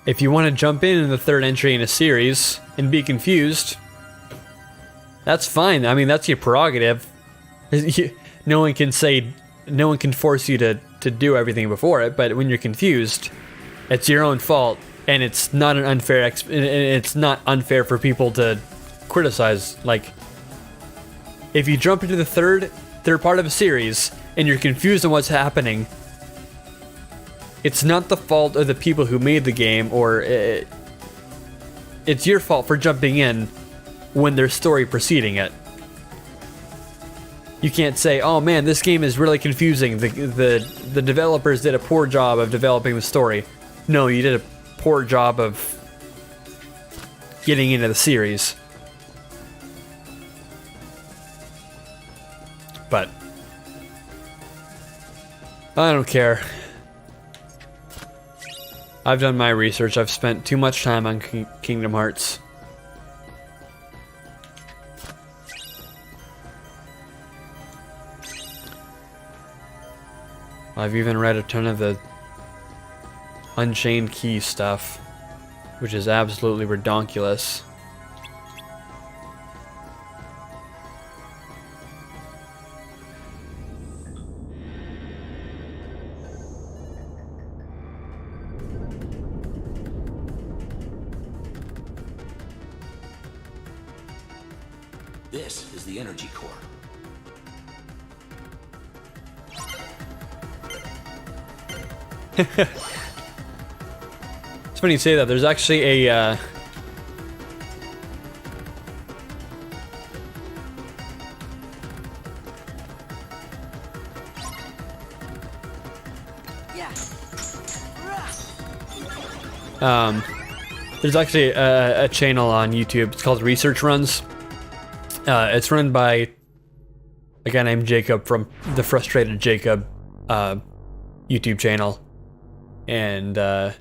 If you want to jump in the third entry in a series and be confused, that's fine. I mean, that's your prerogative. No one can force you to do everything before it, but when you're confused, it's your own fault, and it's not an unfair it's not unfair for people to criticize. Like, if you jump into the third part of a series and you're confused on what's happening, it's not the fault of the people who made the game, or it's your fault for jumping in when there's story preceding it. You can't say, oh man, this game is really confusing. The developers did a poor job of developing the story. No, you did a poor job of getting into the series. But I don't care. I've done my research. I've spent too much time on Kingdom Hearts. I've even read a ton of the Unchained Key stuff, which is absolutely redonkulous. This is the energy core. It's funny you say that. There's actually a there's actually a channel on YouTube. It's called Research Runs. It's run by a guy named Jacob from the Frustrated Jacob YouTube channel, and so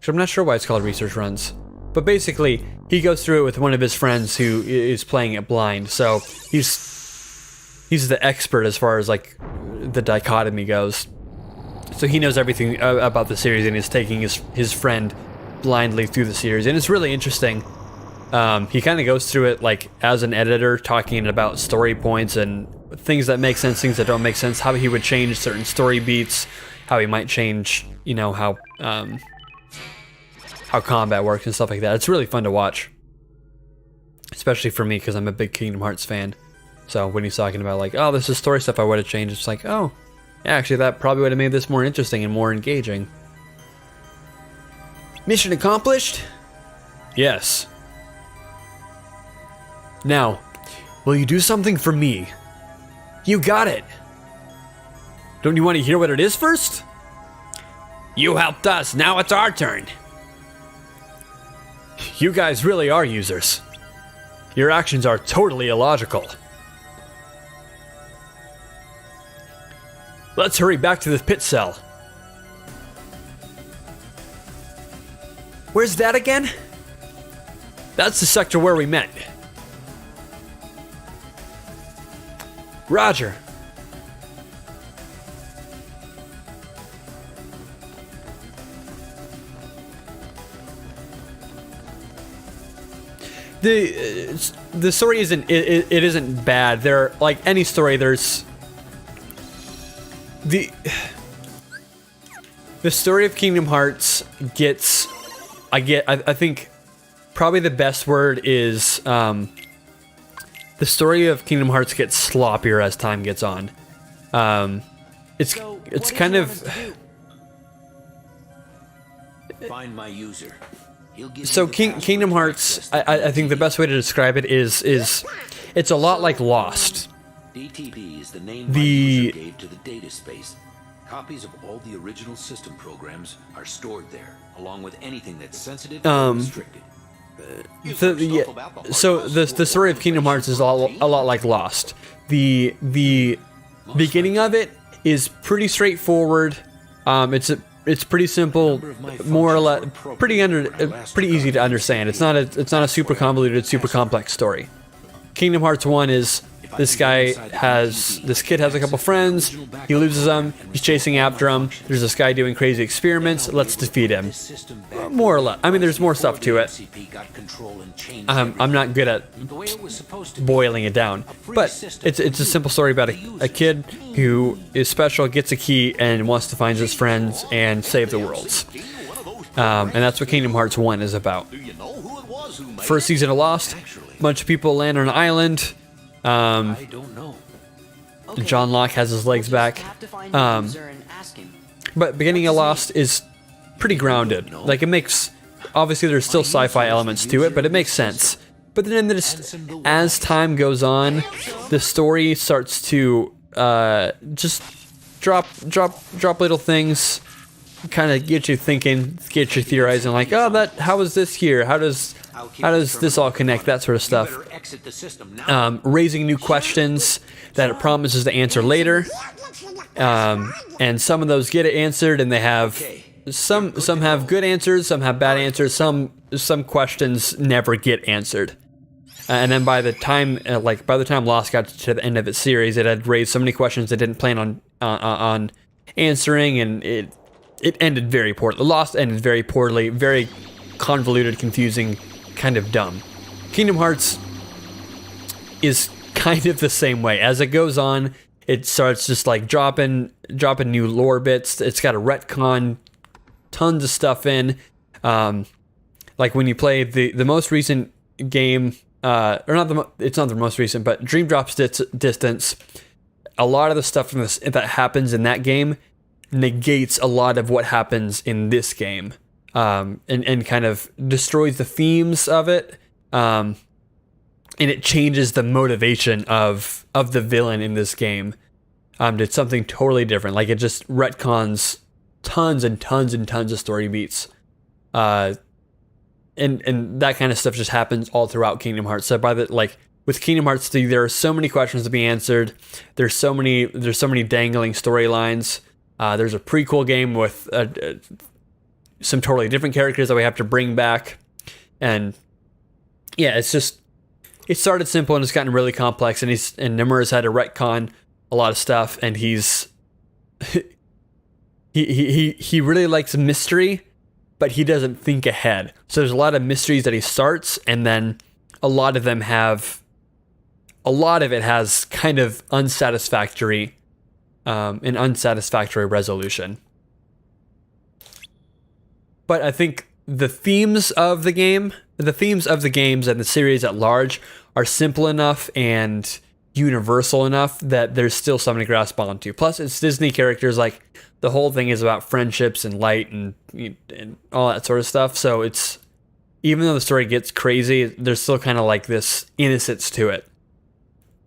I'm not sure why it's called Research Runs, but basically he goes through it with one of his friends who is playing it blind. So he's the expert as far as like the dichotomy goes. So he knows everything about the series and is taking his friend blindly through the series, and it's really interesting. He kind of goes through it like as an editor, talking about story points and things that make sense, things that don't make sense, how he would change certain story beats, how he might change, how combat works and stuff like that. It's really fun to watch, especially for me because I'm a big Kingdom Hearts fan. So when he's talking about like, oh, this is story stuff I would have changed, it's like, oh, yeah, actually that probably would have made this more interesting and more engaging. Mission accomplished? Yes. Now, will you do something for me? You got it. Don't you want to hear what it is first? You helped us, now it's our turn. You guys really are users. Your actions are totally illogical. Let's hurry back to the pit cell. Where's that again? That's the sector where we met. Roger. The story isn't it isn't bad. There, like any story, there's the story of Kingdom Hearts gets I think probably the best word is the story of Kingdom Hearts gets sloppier as time gets on. It's kind of find my user. So Kingdom Hearts, I think the best way to describe it is it's a lot like Lost. DTD is the name my user gave to the data space. Copies of all the original system programs are stored there, along with anything that's sensitive and restricted. So the story of Kingdom Hearts is a lot like Lost. The beginning of it is pretty straightforward. It's pretty simple, more or less, pretty easy to understand. It's not a super convoluted, super complex story. Kingdom Hearts 1 is this kid has a couple friends, he loses them, he's chasing after them, there's this guy doing crazy experiments, let's defeat him. More or less. I mean, there's more stuff to it. I'm not good at boiling it down, but it's a simple story about a kid who is special, gets a key, and wants to find his friends and save the world. And that's what Kingdom Hearts 1 is about. First season of Lost, a bunch of people land on an island. I don't know. John Locke has his legs back. But beginning of Lost is pretty grounded. Like, it makes... Obviously, there's still sci-fi elements to it, but it makes sense. But then as time goes on, the story starts to just drop little things, kind of get you thinking, get you theorizing, like, oh, how is this here? How does this all connect? That sort of stuff. Raising new questions that it promises to answer later, and some of those get answered, and they have some have good answers, some have bad answers, some questions never get answered. And then by the time Lost got to the end of its series, it had raised so many questions it didn't plan on answering, and it ended very poorly. Lost ended very poorly, very convoluted, confusing, kind of dumb. Kingdom Hearts is kind of the same way. As it goes on, it starts just like dropping new lore bits. It's got a retcon, tons of stuff in. Like when you play the most recent game, it's not the most recent, but Dream Drop Distance, a lot of the stuff that happens in that game negates a lot of what happens in this game, and kind of destroys the themes of it, and it changes the motivation of the villain in this game to something totally different. Like, it just retcons tons and tons and tons of story beats, and that kind of stuff just happens all throughout Kingdom Hearts. So with Kingdom Hearts 3, there are so many questions to be answered. There's so many dangling storylines. There's a prequel game with some totally different characters that we have to bring back, and yeah, it started simple and it's gotten really complex. And Nomura's had to retcon a lot of stuff, and he really likes mystery, but he doesn't think ahead. So there's a lot of mysteries that he starts, and then a lot of it has kind of unsatisfactory resolution. But I think the themes of the games and the series at large are simple enough, and universal enough that there's still something to grasp onto. Plus, it's Disney characters. Like, the whole thing is about friendships and light and all that sort of stuff. So it's, even though the story gets crazy, there's still kind of like this innocence to it.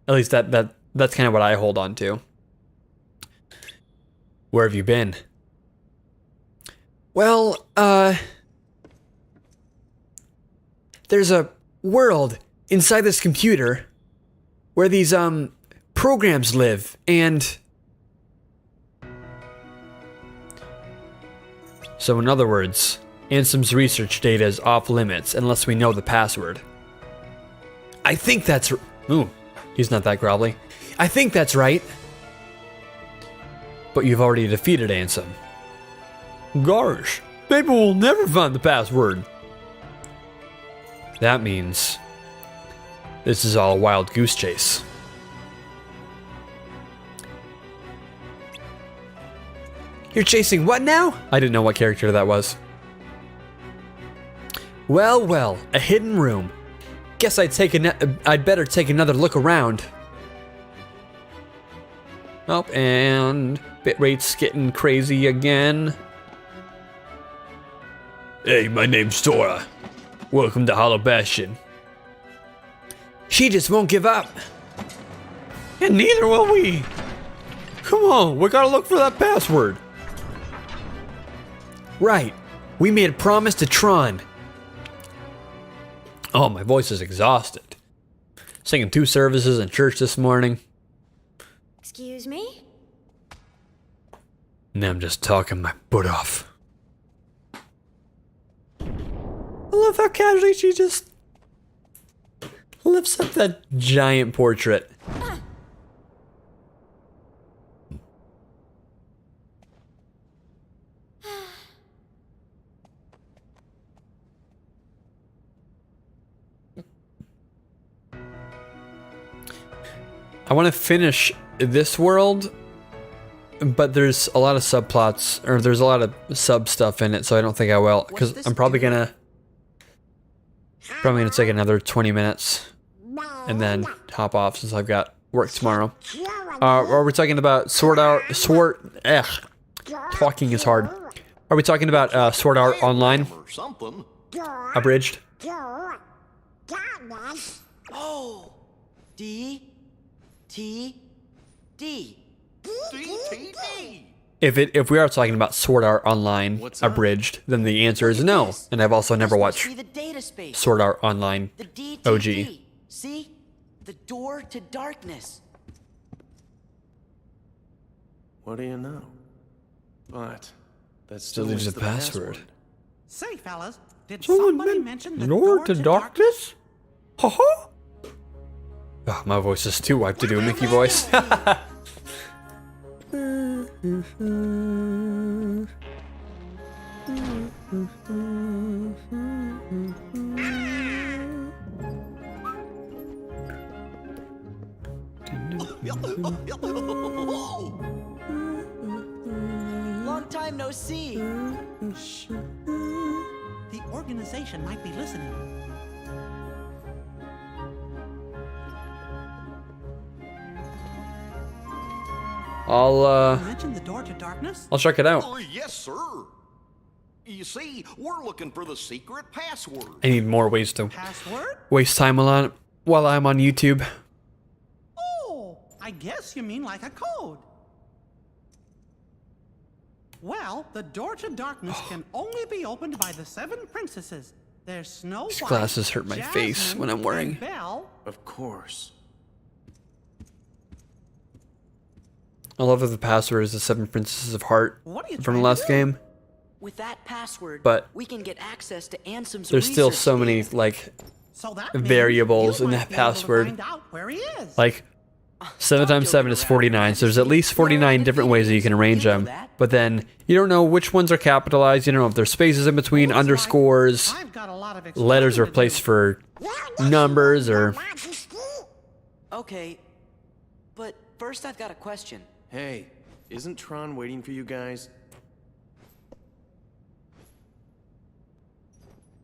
At least that's kind of what I hold on to. Where have you been? Well, there's a world inside this computer where these, programs live, and... So in other words, Ansem's research data is off limits unless we know the password. I think that's... Ooh, he's not that grovelly. I think that's right. But you've already defeated Ansem. Gosh, maybe we'll never find the password. That means this is all a wild goose chase. You're chasing what now? I didn't know what character that was. Well, well, a hidden room. Guess I'd better take another look around. Oh, and bitrate's getting crazy again. Hey, my name's Sora. Welcome to Hollow Bastion. She just won't give up. And neither will we. Come on, we gotta look for that password. Right, we made a promise to Tron. Oh, my voice is exhausted. Singing 2 services in church this morning. Excuse me? Now I'm just talking my butt off. I love how casually she just lifts up that giant portrait. I want to finish this world, but there's a lot of subplots, or there's a lot of sub stuff in it, so I don't think I will, because I'm probably gonna take another 20 minutes and then hop off since I've got work tomorrow. Are we talking about talking is hard. Are we talking about Sword Art Online? Abridged? Oh, D. If we are talking about Sword Art Online Abridged, then the answer is no. And I've also never watched Sword Art Online OG. See? The door to darkness. What do you know? But that's Still still leaves the password. Say, fellas, did Someone somebody mention the door to darkness? Ha-ha! Oh, my voice is too wiped to do a Mickey voice. Long time no see. Shh. The organization might be listening. Mention the door to darkness? I'll check it out. Yes, sir. You see, we're looking for the secret password. I need more ways to waste time while I'm on YouTube. Oh, I guess you mean like a code. Well, the door to darkness can only be opened by the 7 princesses. There's Snow White, These glasses hurt my face when I'm wearing. Belle. Of course. I love that the password is the 7 Princesses of Heart from the last game. With that password, but we can get access to Ansem's there's still research so many like variables in that password. Like 7 times 7 is 49, so there's at least 49 different ways that you can arrange them. But then you don't know which ones are capitalized. You don't know if there's spaces in between, underscores, letters are placed for numbers, or. Okay, but first I've got a question. Hey, isn't Tron waiting for you guys?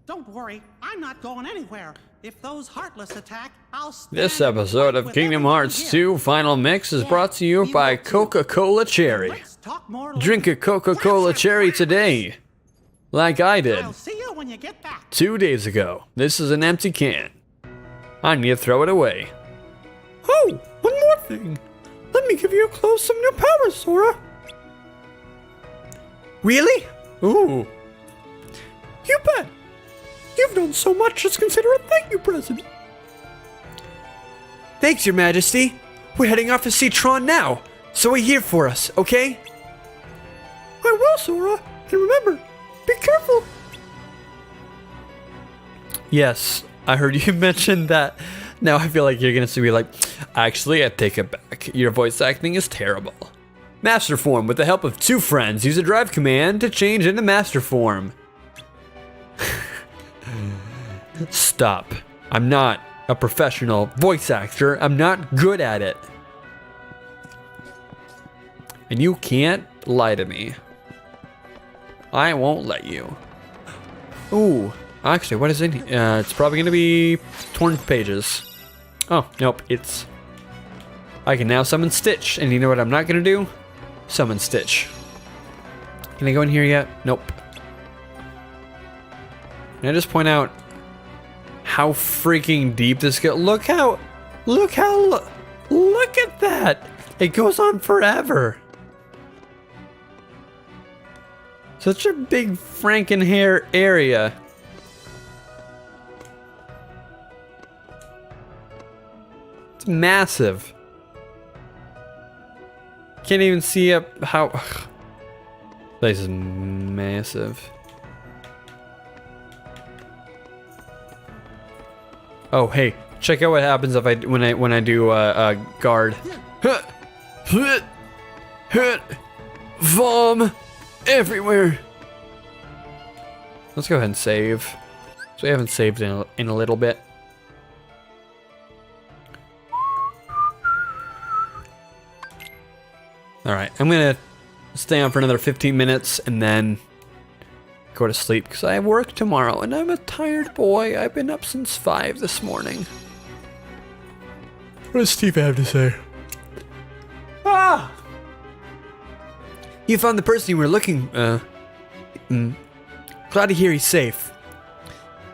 Don't worry, I'm not going anywhere. If those Heartless attack, I'll stand This episode and of fight Kingdom with Hearts everything 2 Final Mix is brought to you by Coca-Cola Cherry. Talk more Drink a Coca-Cola Cherry today, like I did I'll see you when you get back. 2 days ago. This is an empty can. I need to throw it away. Oh, one more thing. Let me give you a close some new powers, Sora. Really? Ooh. You bet. You've done so much, just consider a thank you present. Thanks, Your Majesty. We're heading off to see Tron now, so wait here for us, okay? I will, Sora. And remember, be careful. Yes, I heard you mention that. Now I feel like you're gonna be like, actually, I take it back. Your voice acting is terrible. Master Form. With the help of 2 friends, use a drive command to change into Master Form. Stop. I'm not a professional voice actor. I'm not good at it. And you can't lie to me. I won't let you. Ooh. Actually, what is in here? It's probably going to be torn pages. Oh, nope. It's... I can now summon Stitch. And you know what I'm not going to do? Summon Stitch. Can I go in here yet? Nope. Can I just point out how freaking deep this goes? Look at that! It goes on forever. Such a big Frankenhair area. It's massive. Can't even see up how... This is massive. Oh, hey, check out what happens if when I do guard. Vom everywhere. Let's go ahead and save. So we haven't saved in a little bit. All right, I'm gonna stay on for another 15 minutes and then go to sleep because I have work tomorrow and I'm a tired boy. I've been up since 5 this morning. What does Steve have to say? Ah! You found the person you were looking... Glad to hear he's safe.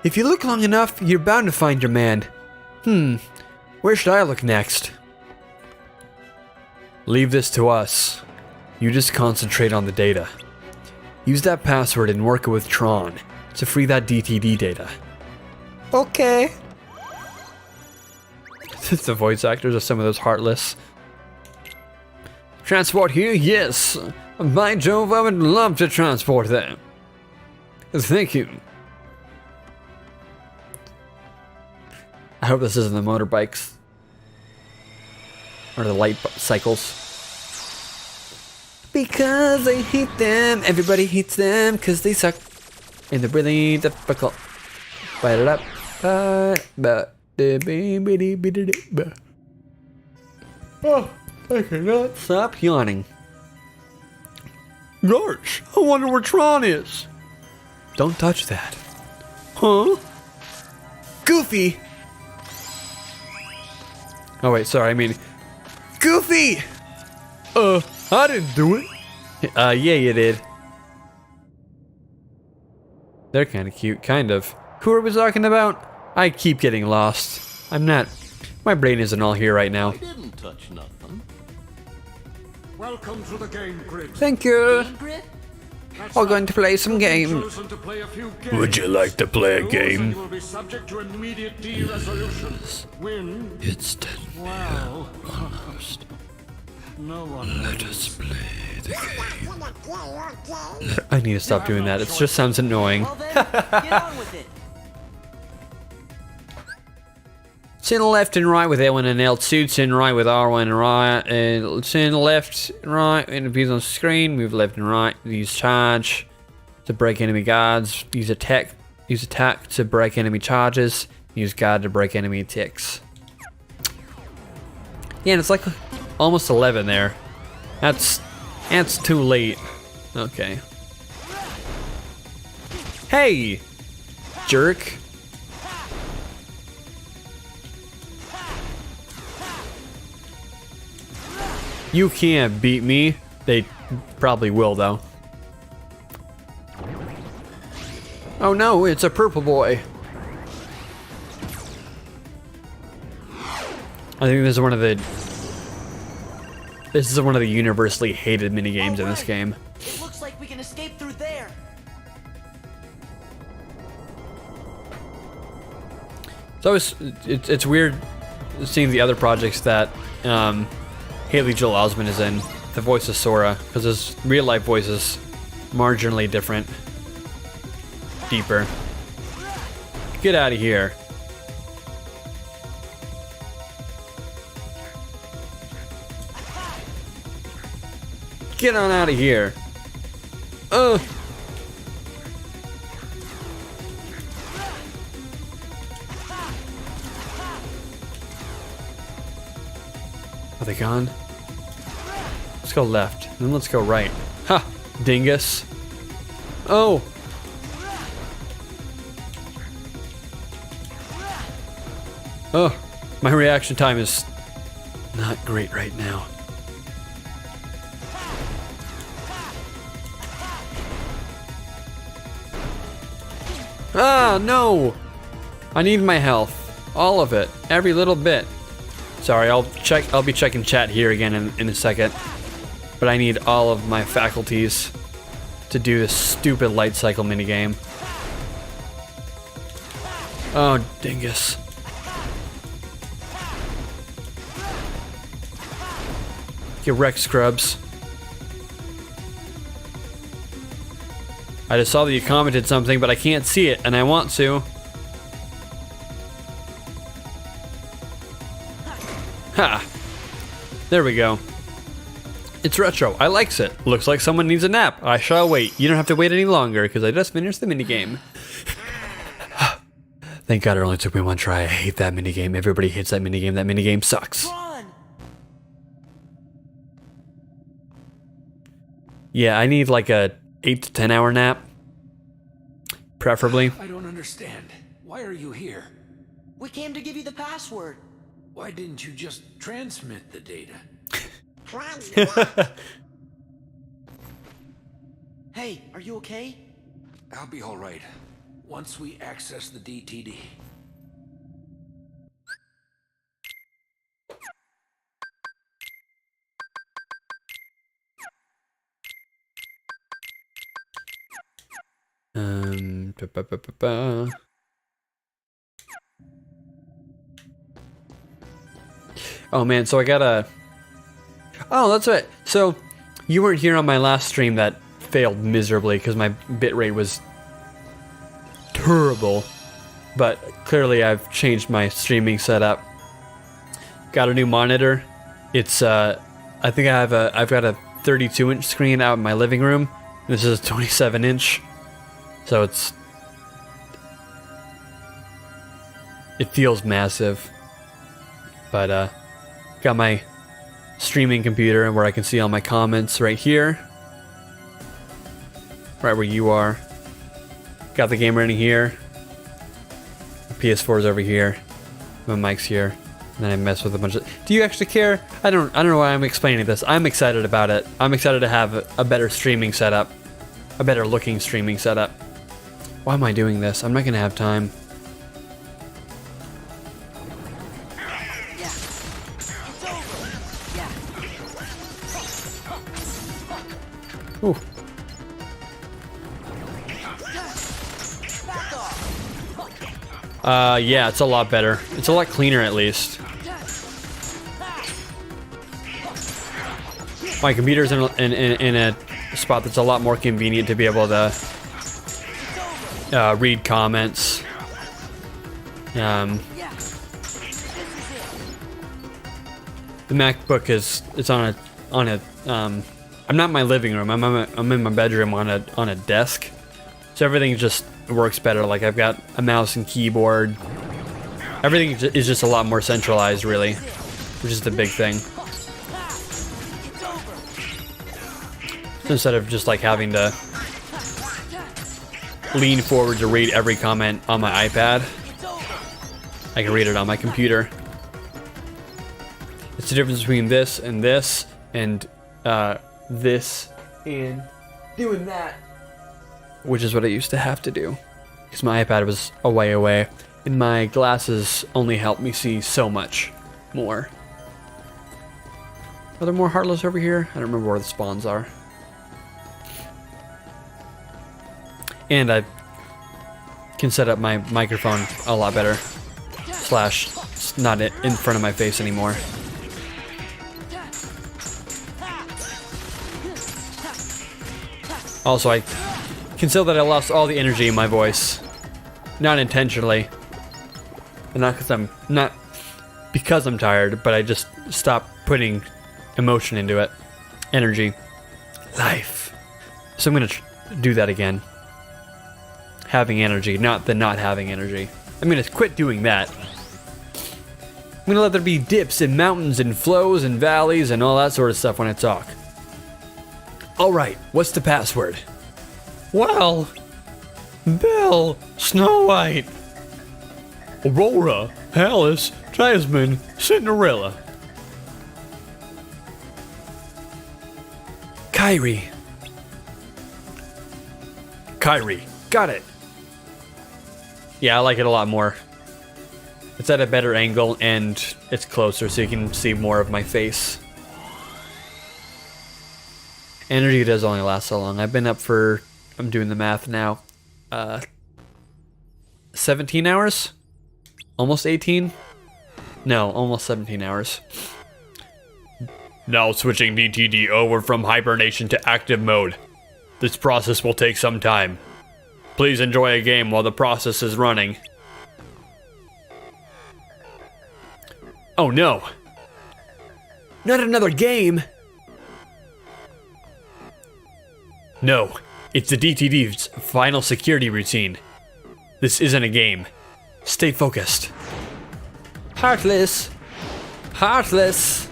If you look long enough, you're bound to find your man. Where should I look next? Leave this to us. You just concentrate on the data. Use that password and work it with Tron to free that DTD data. Okay. The voice actors of some of those Heartless. Transport here? Yes. By Jove, I would love to transport them. Thank you. I hope this isn't the motorbikes. Or the light cycles. Because I hate them. Everybody hates them because they suck. And they're really difficult. Oh, I cannot stop yawning. Gosh, I wonder where Tron is. Don't touch that. Huh? Goofy! Oh wait, sorry, I mean... Goofy! I didn't do it. Yeah, you did. They're kind of cute, kind of. Who are we talking about? I keep getting lost. I'm not... My brain isn't all here right now. I didn't touch nothing. Welcome to the game grid. Thank you. We're going to play some game. Would you like to play a game? You will be subject to immediate de-resolution. Win. It's 10 Well, almost. No one. Let us play the game. I need to stop doing that. It just sounds annoying. Well then, get on with it. Turn left and right with L1 and L2. Turn right with R1 and right. Turn left and right. And it appears on the screen. Move left and right. Use charge to break enemy guards. Use attack. Use attack to break enemy charges. Use guard to break enemy attacks. Yeah, and it's like almost 11 there. That's too late. Okay. Hey, jerk. You can't beat me. They probably will, though. Oh no, it's a purple boy. I think this is one of the universally hated minigames in this game. It looks like we can escape through there. So it's weird seeing the other projects that Haley Joel Osment is in, the voice of Sora, because his real life voice is marginally different, deeper. Get out of here. Get on out of here. Are they gone? Let's go left, and then let's go right. Ha! Dingus. Oh! Oh, my reaction time is not great right now. Ah, no! I need my health. All of it. Every little bit. Sorry, I'll be checking chat here again in a second. But I need all of my faculties to do this stupid light cycle minigame. Oh, dingus. Get wrecked, scrubs. I just saw that you commented something, but I can't see it, and I want to. Ha! There we go. It's retro. I likes it. Looks like someone needs a nap. I shall wait. You don't have to wait any longer, because I just finished the minigame. Thank God it only took me one try. I hate that minigame. Everybody hates that minigame. That minigame sucks. Yeah, I need like a 8 to 10 hour nap. Preferably. I don't understand. Why are you here? We came to give you the password. Why didn't you just transmit the data? Hey, are you okay? I'll be all right once we access the DTD. Oh man, so I gotta... Oh, that's right. So, you weren't here on my last stream that failed miserably because my bitrate was terrible. But clearly I've changed my streaming setup. Got a new monitor. It's, I think I've got a 32-inch screen out in my living room. This is a 27-inch. So it feels massive. But, got my streaming computer where I can see all my comments right here. Right where you are. Got the game running here. The PS4 is over here. My mic's here. And then I mess with a bunch of... Do you actually care? I don't know why I'm explaining this. I'm excited about it. I'm excited to have a better streaming setup. A better looking streaming setup. Why am I doing this? I'm not gonna have time. Ooh. Yeah, it's a lot better. It's a lot cleaner, at least. My computer's in a spot that's a lot more convenient to be able to read comments. The MacBook it's on a I'm not in my living room. I'm in my bedroom on a desk, so everything just works better. Like I've got a mouse and keyboard. Everything is just a lot more centralized, really, which is the big thing. So instead of just like having to lean forward to read every comment on my iPad, I can read it on my computer. It's the difference between this and this. and this and doing that, which is what I used to have to do because my iPad was a way away and my glasses only help me see so much more. Are there more Heartless over here? I don't remember where the spawns are. And I can set up my microphone a lot better. Slash, it's not in front of my face anymore. Also, I can tell that I lost all the energy in my voice. Not intentionally. And not because I'm tired, but I just stopped putting emotion into it. Energy. Life. So I'm gonna do that again. Having energy, not the not having energy. I'm gonna quit doing that. I'm gonna let there be dips and mountains and flows and valleys and all that sort of stuff when I talk. Alright, what's the password? Well, Belle, Snow White, Aurora, Alice, Jasmine, Cinderella. Kyrie. Kyrie, got it. Yeah, I like it a lot more. It's at a better angle and it's closer so you can see more of my face. Energy does only last so long. I've been up for, I'm doing the math now, 17 hours? Almost 18? No, almost 17 hours. Now switching DTD over from hibernation to active mode. This process will take some time. Please enjoy a game while the process is running. Oh no! Not another game! No, it's the DTD's final security routine. This isn't a game. Stay focused. Heartless! Heartless!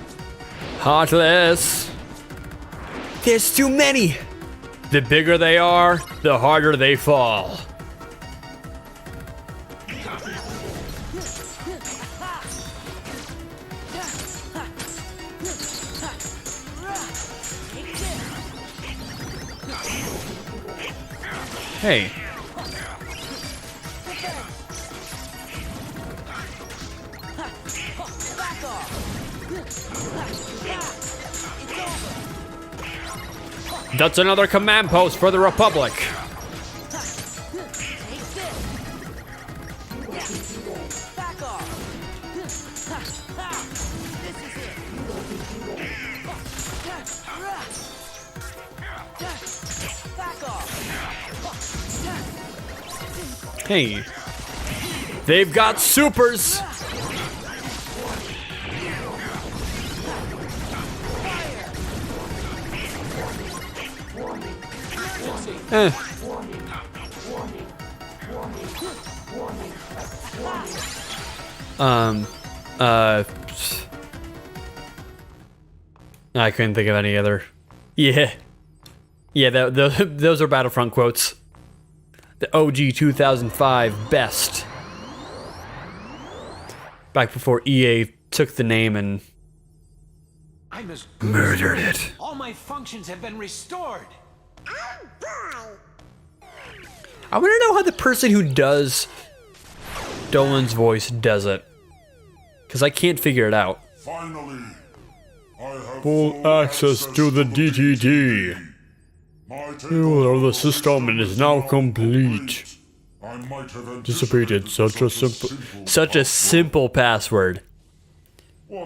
Heartless! There's too many! The bigger they are, the harder they fall. Hey. That's another command post for the Republic. Hey. They've got supers. I couldn't think of any other. Yeah. Yeah, those are Battlefront quotes. The OG 2005 best. Back before EA took the name and I'm as murdered it. All my functions have been restored. I want to know how the person who does Dolan's voice does it. Because I can't figure it out. Finally, I have full access to the DTD. The system is now complete. Anticipated such a simple password.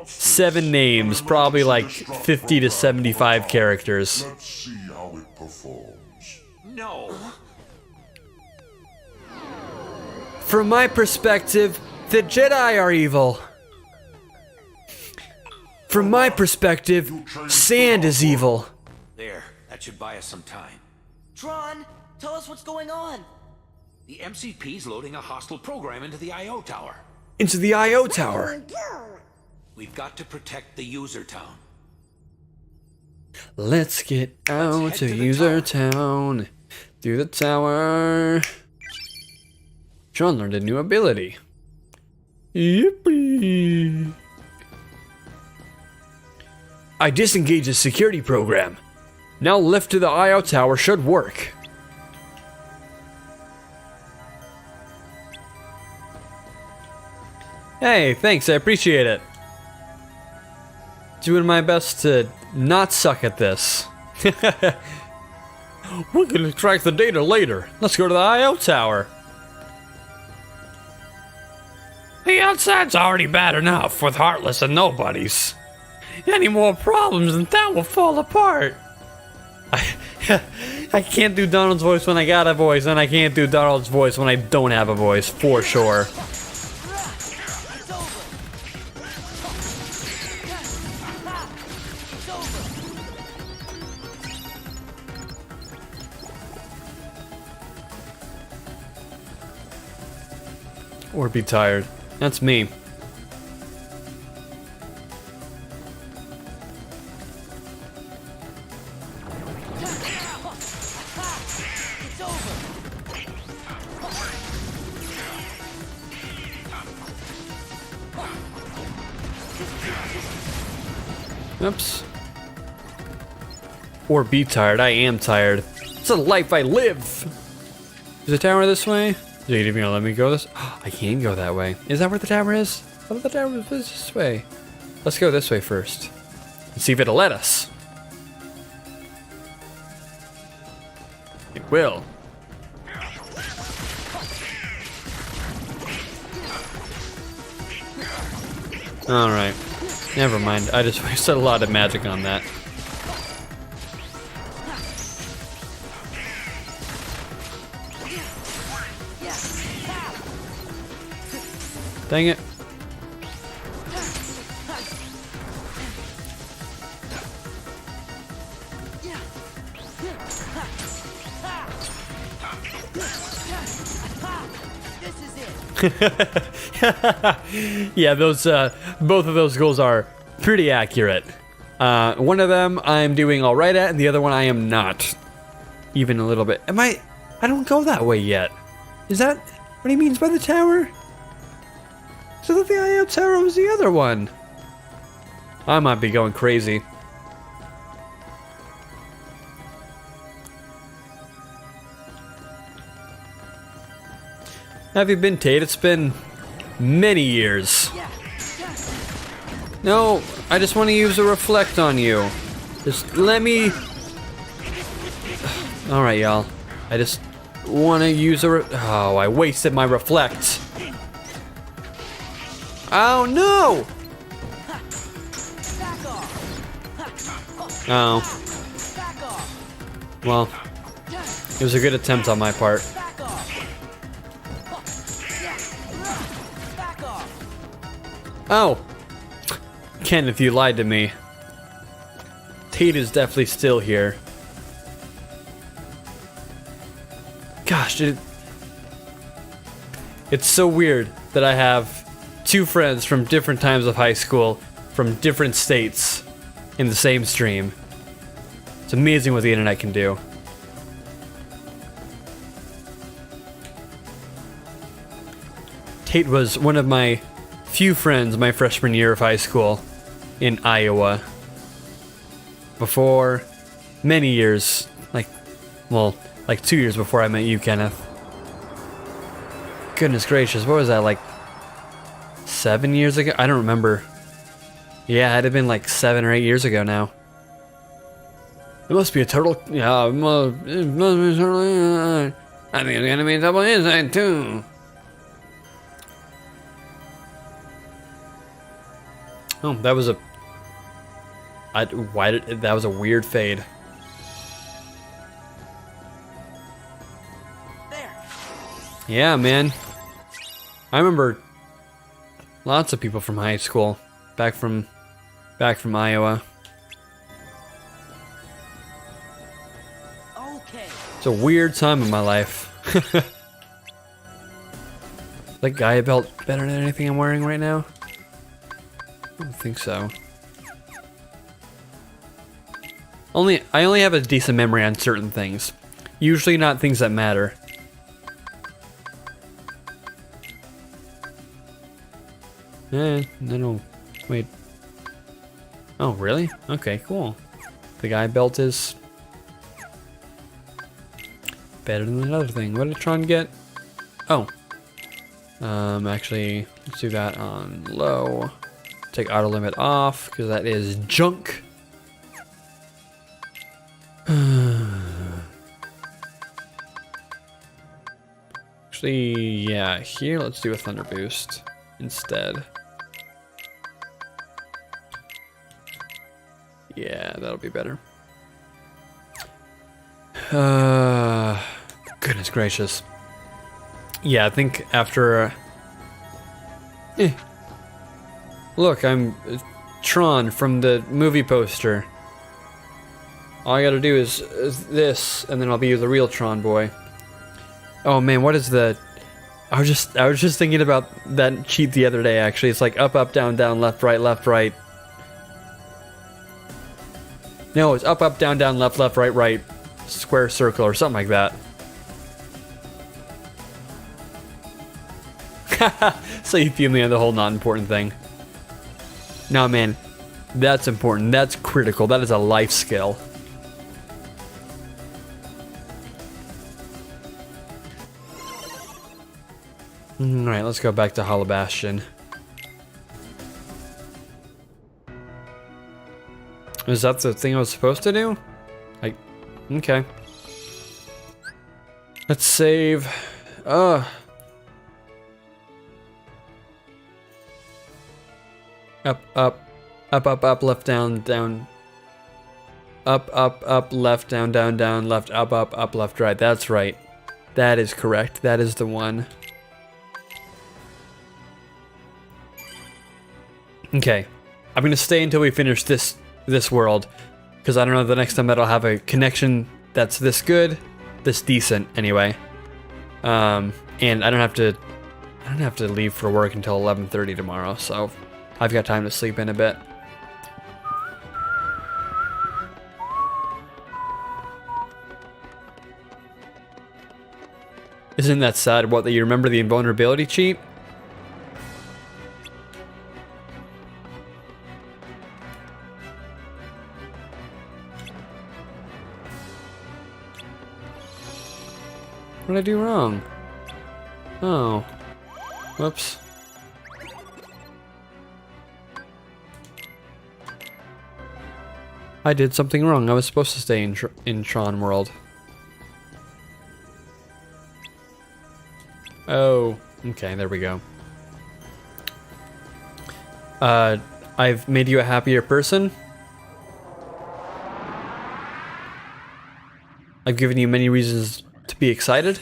7 names, probably like 50 to 75 characters. Let's see how it performs. No. From my perspective, the Jedi are evil. From my perspective, sand is evil. There, that should buy us some time. Tron, tell us what's going on. The MCP's loading a hostile program into the I.O. tower. Into the I.O. tower. We've got to protect the user town. Let's get out to user town. Through the tower. Tron learned a new ability. Yippee! I disengaged the security program. Now lift to the IO tower should work. Hey, thanks, I appreciate it. Doing my best to not suck at this. We can extract the data later. Let's go to the IO tower. The outside's already bad enough with Heartless and Nobodies. Any more problems and that will fall apart. I can't do Donald's voice when I got a voice, and I can't do Donald's voice when I don't have a voice, for sure. Or be tired. That's me. Oops. Or be tired. I am tired. It's a life I live. Is the tower this way? Is it even gonna let me go this? I can go that way. Is that where the tower is? I thought the tower was this way. Let's go this way first. And see if it'll let us. It will. Alright. Never mind. I just wasted a lot of magic on that. Dang it. Yeah, those both of those goals are pretty accurate. One of them I'm doing all right at, and the other one I am not. Even a little bit. I don't go that way yet. Is that what he means by the tower? So that the IO tower was the other one. I might be going crazy. Have you been, Tate? It's been many years. No, I just want to use a reflect on you. Just let me... Alright, y'all. I just want to use a... Oh, I wasted my reflect. Oh, no! Oh. Well, it was a good attempt on my part. Oh! Kenneth, you lied to me. Tate is definitely still here. Gosh, dude. It's so weird that I have two friends from different times of high school, from different states, in the same stream. It's amazing what the internet can do. Tate was one of my few friends my freshman year of high school in Iowa. Before many years, like 2 years before I met you, Kenneth. Goodness gracious, what was that, like 7 years ago? I don't remember. Yeah, it had been like 7 or 8 years ago now. It must be a total... Yeah, it must be totally... I think it's gonna be double inside too. Oh, that was a... that was a weird fade. Yeah, man. I remember lots of people from high school back from Iowa. Okay. It's a weird time in my life. That Gaia belt better than anything I'm wearing right now? I don't think so. I only have a decent memory on certain things. Usually not things that matter. I don't... Wait. Oh, really? Okay, cool. The guy belt is better than the other thing. What did Tron get? Oh. Actually, let's do that on low. Take auto limit off, because that is junk. Actually, yeah, here let's do a thunder boost instead. Yeah, that'll be better. Goodness gracious. Yeah, I think after... Look, I'm Tron from the movie poster. All I gotta do is this, and then I'll be the real Tron boy. Oh man, what is the... I was just thinking about that cheat the other day, actually. It's like up, up, down, down, left, right, left, right. No, it's up, up, down, down, left, left, right, right, square, circle, or something like that. So you feel me on the whole not important thing. No, man, that's important. That's critical. That is a life skill. Alright, let's go back to Hollow Bastion. Is that the thing I was supposed to do? Okay. Let's save. Up, up, up, up, up, left, down, down. Up, up, up, left, down, down, down, left, up, left, right. That's right. That is correct. That is the one. Okay. I'm gonna stay until we finish this world, because I don't know the next time that I'll have a connection that's this good, this decent anyway. And I don't have to leave for work until 11:30 tomorrow, so I've got time to sleep in a bit. Isn't that sad? What, that you remember the invulnerability cheat? What did I do wrong? Oh. Whoops. I did something wrong. I was supposed to stay in Tron World. Oh. Okay, there we go. I've made you a happier person. I've given you many reasons to be excited.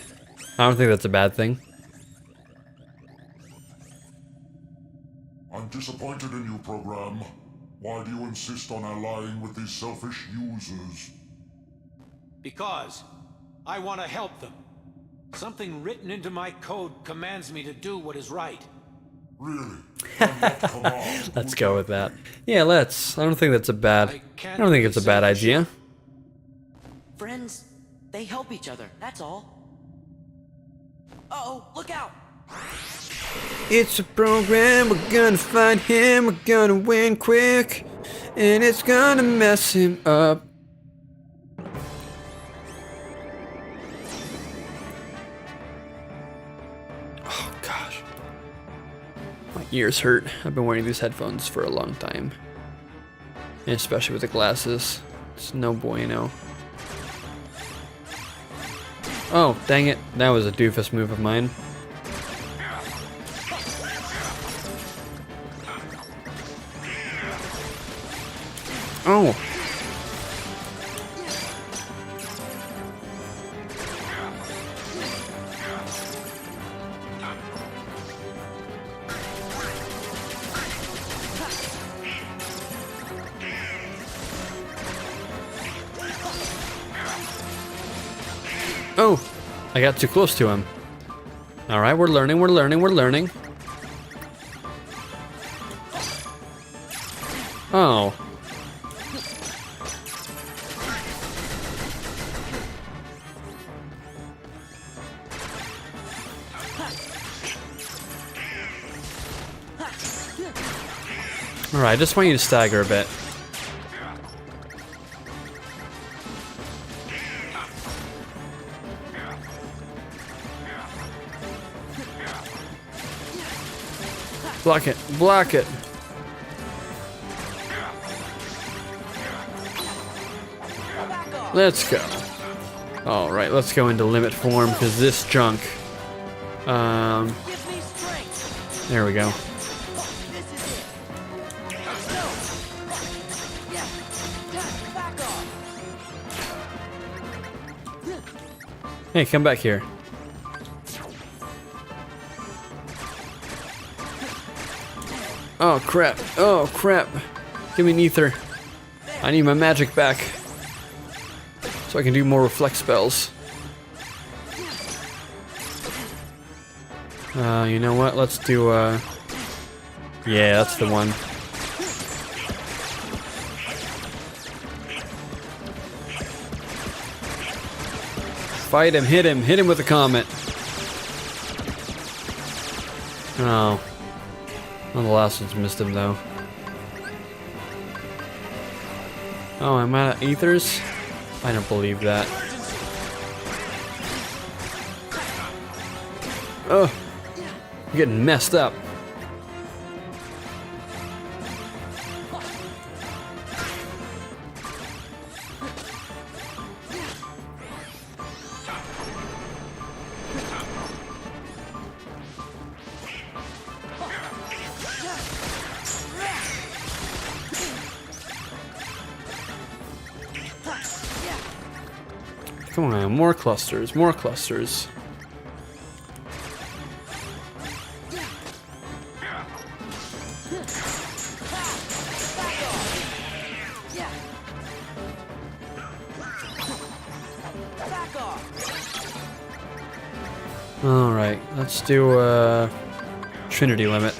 I don't think that's a bad thing. I'm disappointed in you, program. Why do you insist on allying with these selfish users? Because I want to help them. Something written into my code commands me to do what is right. Really? Let's go with that. Yeah, let's. I don't think that's a bad... I don't think it's a bad idea. Friends, they help each other, that's all. Uh-oh, look out! It's a program, we're gonna find him, we're gonna win quick, and it's gonna mess him up. Oh gosh. My ears hurt. I've been wearing these headphones for a long time. And especially with the glasses. It's no bueno. Oh, dang it. That was a doofus move of mine. Oh. Oh, I got too close to him. All right, we're learning, we're learning, we're learning. Oh. All right, I just want you to stagger a bit. Block it. Block it. Let's go. Alright, let's go into limit form, because this junk... there we go. Hey, come back here. Oh crap, oh crap. Give me an ether. I need my magic back. So I can do more reflect spells. You know what? Let's do, yeah, that's the one. Fight him, hit him with a comet. Oh. Well, the last one's missed him, though. Oh, I'm out of ethers? I don't believe that. Oh, I'm getting messed up. Come on, more clusters, more clusters. Alright, let's do Trinity limit.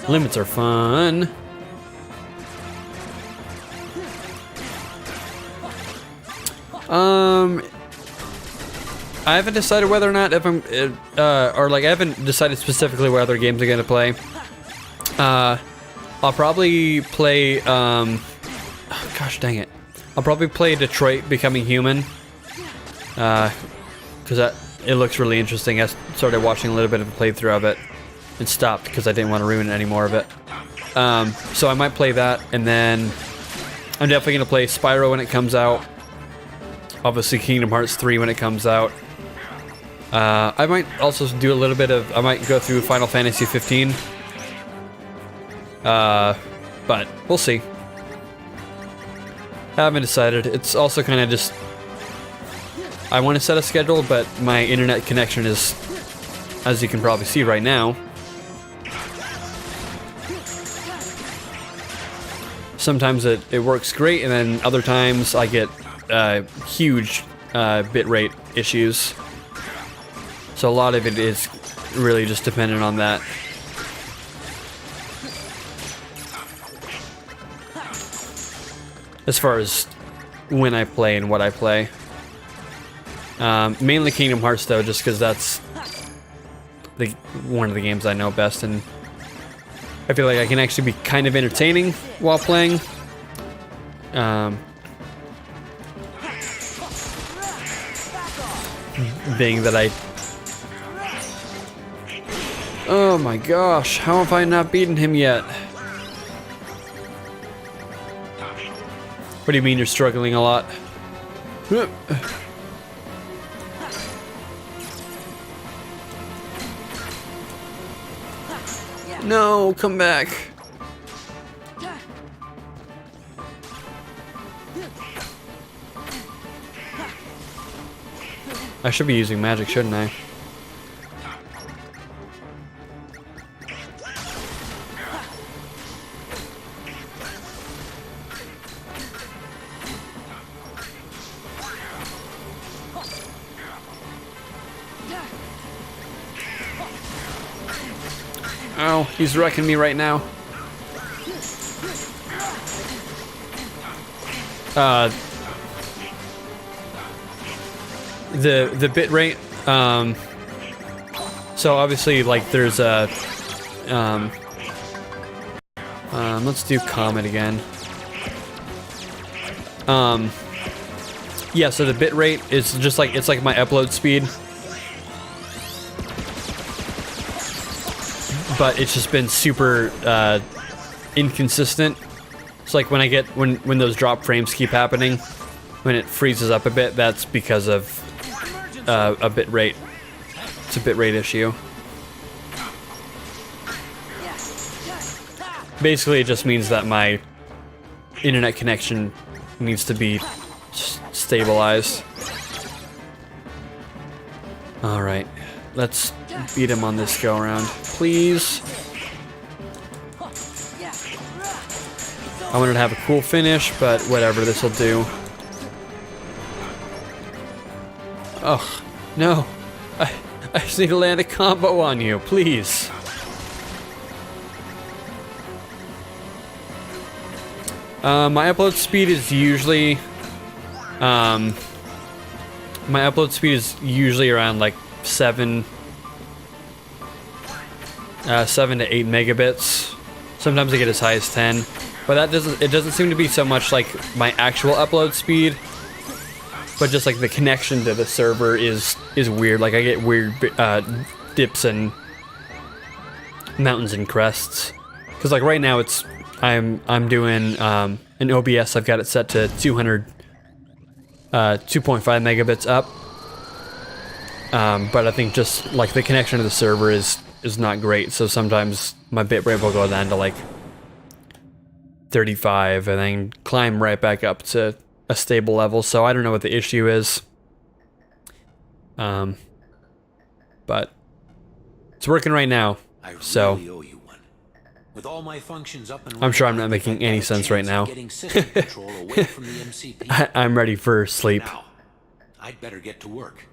Limits are fun. I haven't decided whether or not if I'm, or like I haven't decided specifically what other games I'm gonna play. I'll probably play, oh, gosh dang it. I'll probably play Detroit Becoming Human. Because it looks really interesting. I started watching a little bit of a playthrough of it and stopped because I didn't want to ruin any more of it. So I might play that, and then I'm definitely going to play Spyro when it comes out. Obviously Kingdom Hearts 3 when it comes out. I might also do a little bit of, I might go through Final Fantasy 15. But we'll see. I haven't decided. It's also kind of just, I want to set a schedule, but my internet connection is, as you can probably see right now, sometimes it works great, and then other times I get huge bitrate issues. So a lot of it is really just dependent on that. As far as when I play and what I play. Mainly Kingdom Hearts though, just because that's one of the games I know best, and I feel like I can actually be kind of entertaining while playing. Being that I... Oh my gosh, how have I not beaten him yet? What do you mean you're struggling a lot? No, come back. I should be using magic, shouldn't I? Oh, he's wrecking me right now. The bit rate, so obviously like there's a let's do Comet again. Yeah, so the bit rate is just like, it's like my upload speed. But it's just been super inconsistent. It's like when I get, when those drop frames keep happening, when it freezes up a bit, that's because of a bit rate. It's a bit rate issue. Basically, it just means that my internet connection needs to be stabilized. Alright, let's beat him on this go around, please. I wanted to have a cool finish, but whatever, this will do. Oh, no. I just need to land a combo on you, please. My upload speed is usually around like 7 to 8 megabits. Sometimes I get as high as 10, but it doesn't seem to be so much like my actual upload speed, but just like the connection to the server is weird. Like I get weird dips and mountains and crests. Because like right now I'm doing an OBS. I've got it set to 2.5 megabits up. But I think just like the connection to the server is not great. So sometimes my bitrate will go down to like 35 and then climb right back up to a stable level. So I don't know what the issue is. But it's working right now. So Really owe you one. With all my functions up and I'm sure I'm running, not I think making I've any got a sense right chance now. of getting system control away from the MCP. I'm ready for sleep. Now, I'd better get to work.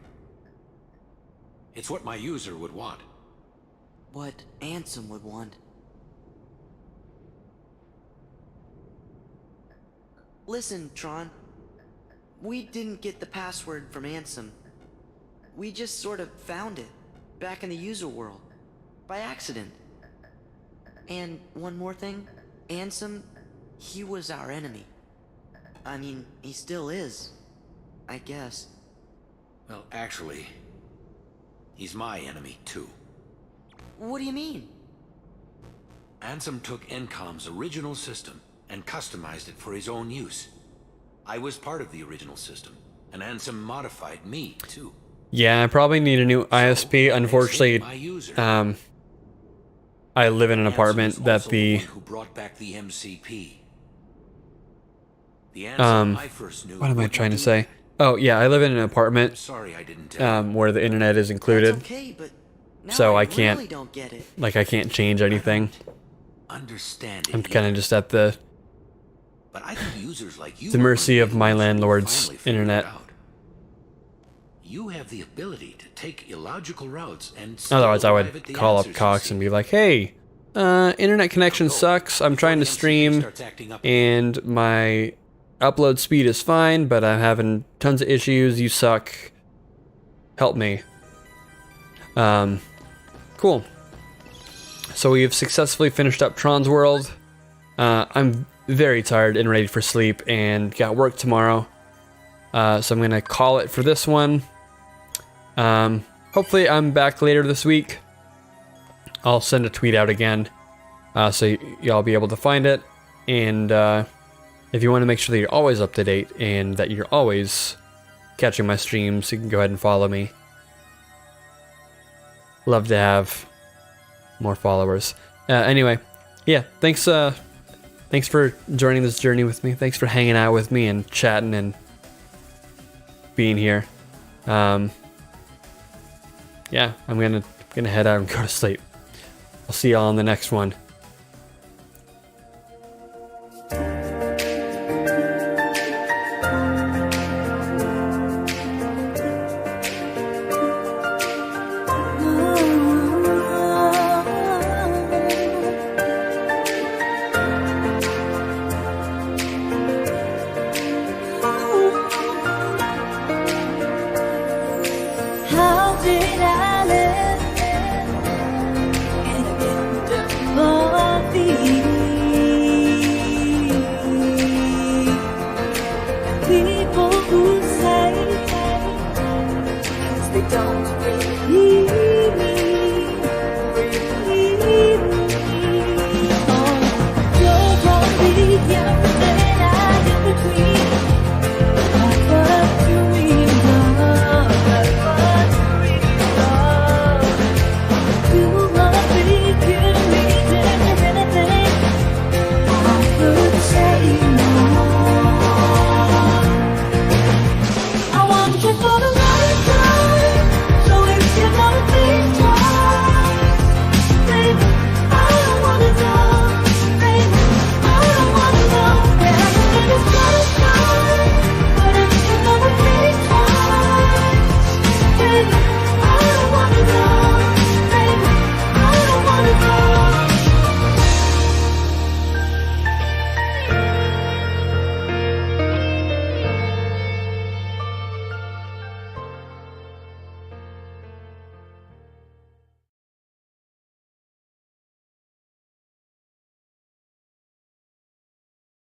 It's what my user would want. What Ansem would want. Listen, Tron. We didn't get the password from Ansem. We just sort of found it, back in the user world, by accident. And one more thing, Ansem, he was our enemy. I mean, he still is, I guess. Well, actually, he's my enemy, too. What do you mean? Ansem took Encom's original system and customized it for his own use. I was part of the original system, and Ansem modified me, too. Yeah, I probably need a new ISP. Unfortunately, I live in an apartment that the who brought back the MCP. The Ansem I first knew. what am I trying to say? Oh yeah, I live in an apartment Sorry I didn't tell where the internet is included. Okay, but now So I really can't don't get it. like I can't change anything. Understand it. I'm kind of just at the But I think users like you mercy of my will landlord's finally figure it internet. out. You have the ability to take illogical routes and still Otherwise, I arrive at would the call up answers you Cox seek. and be like, "Hey, internet connection sucks. I'm trying to stream, and my upload speed is fine, but I'm having tons of issues. You suck. Help me." Cool. So we've successfully finished up Tron's World. I'm very tired and ready for sleep, and got work tomorrow. So I'm gonna call it for this one. Hopefully I'm back later this week. I'll send a tweet out again, so y'all be able to find it. And if you want to make sure that you're always up to date and that you're always catching my streams, you can go ahead and follow me. Love to have more followers. Anyway, yeah, thanks for joining this journey with me. Thanks for hanging out with me and chatting and being here. Yeah, I'm gonna head out and go to sleep. I'll see y'all on the next one. How did I live in a kingdom? with you.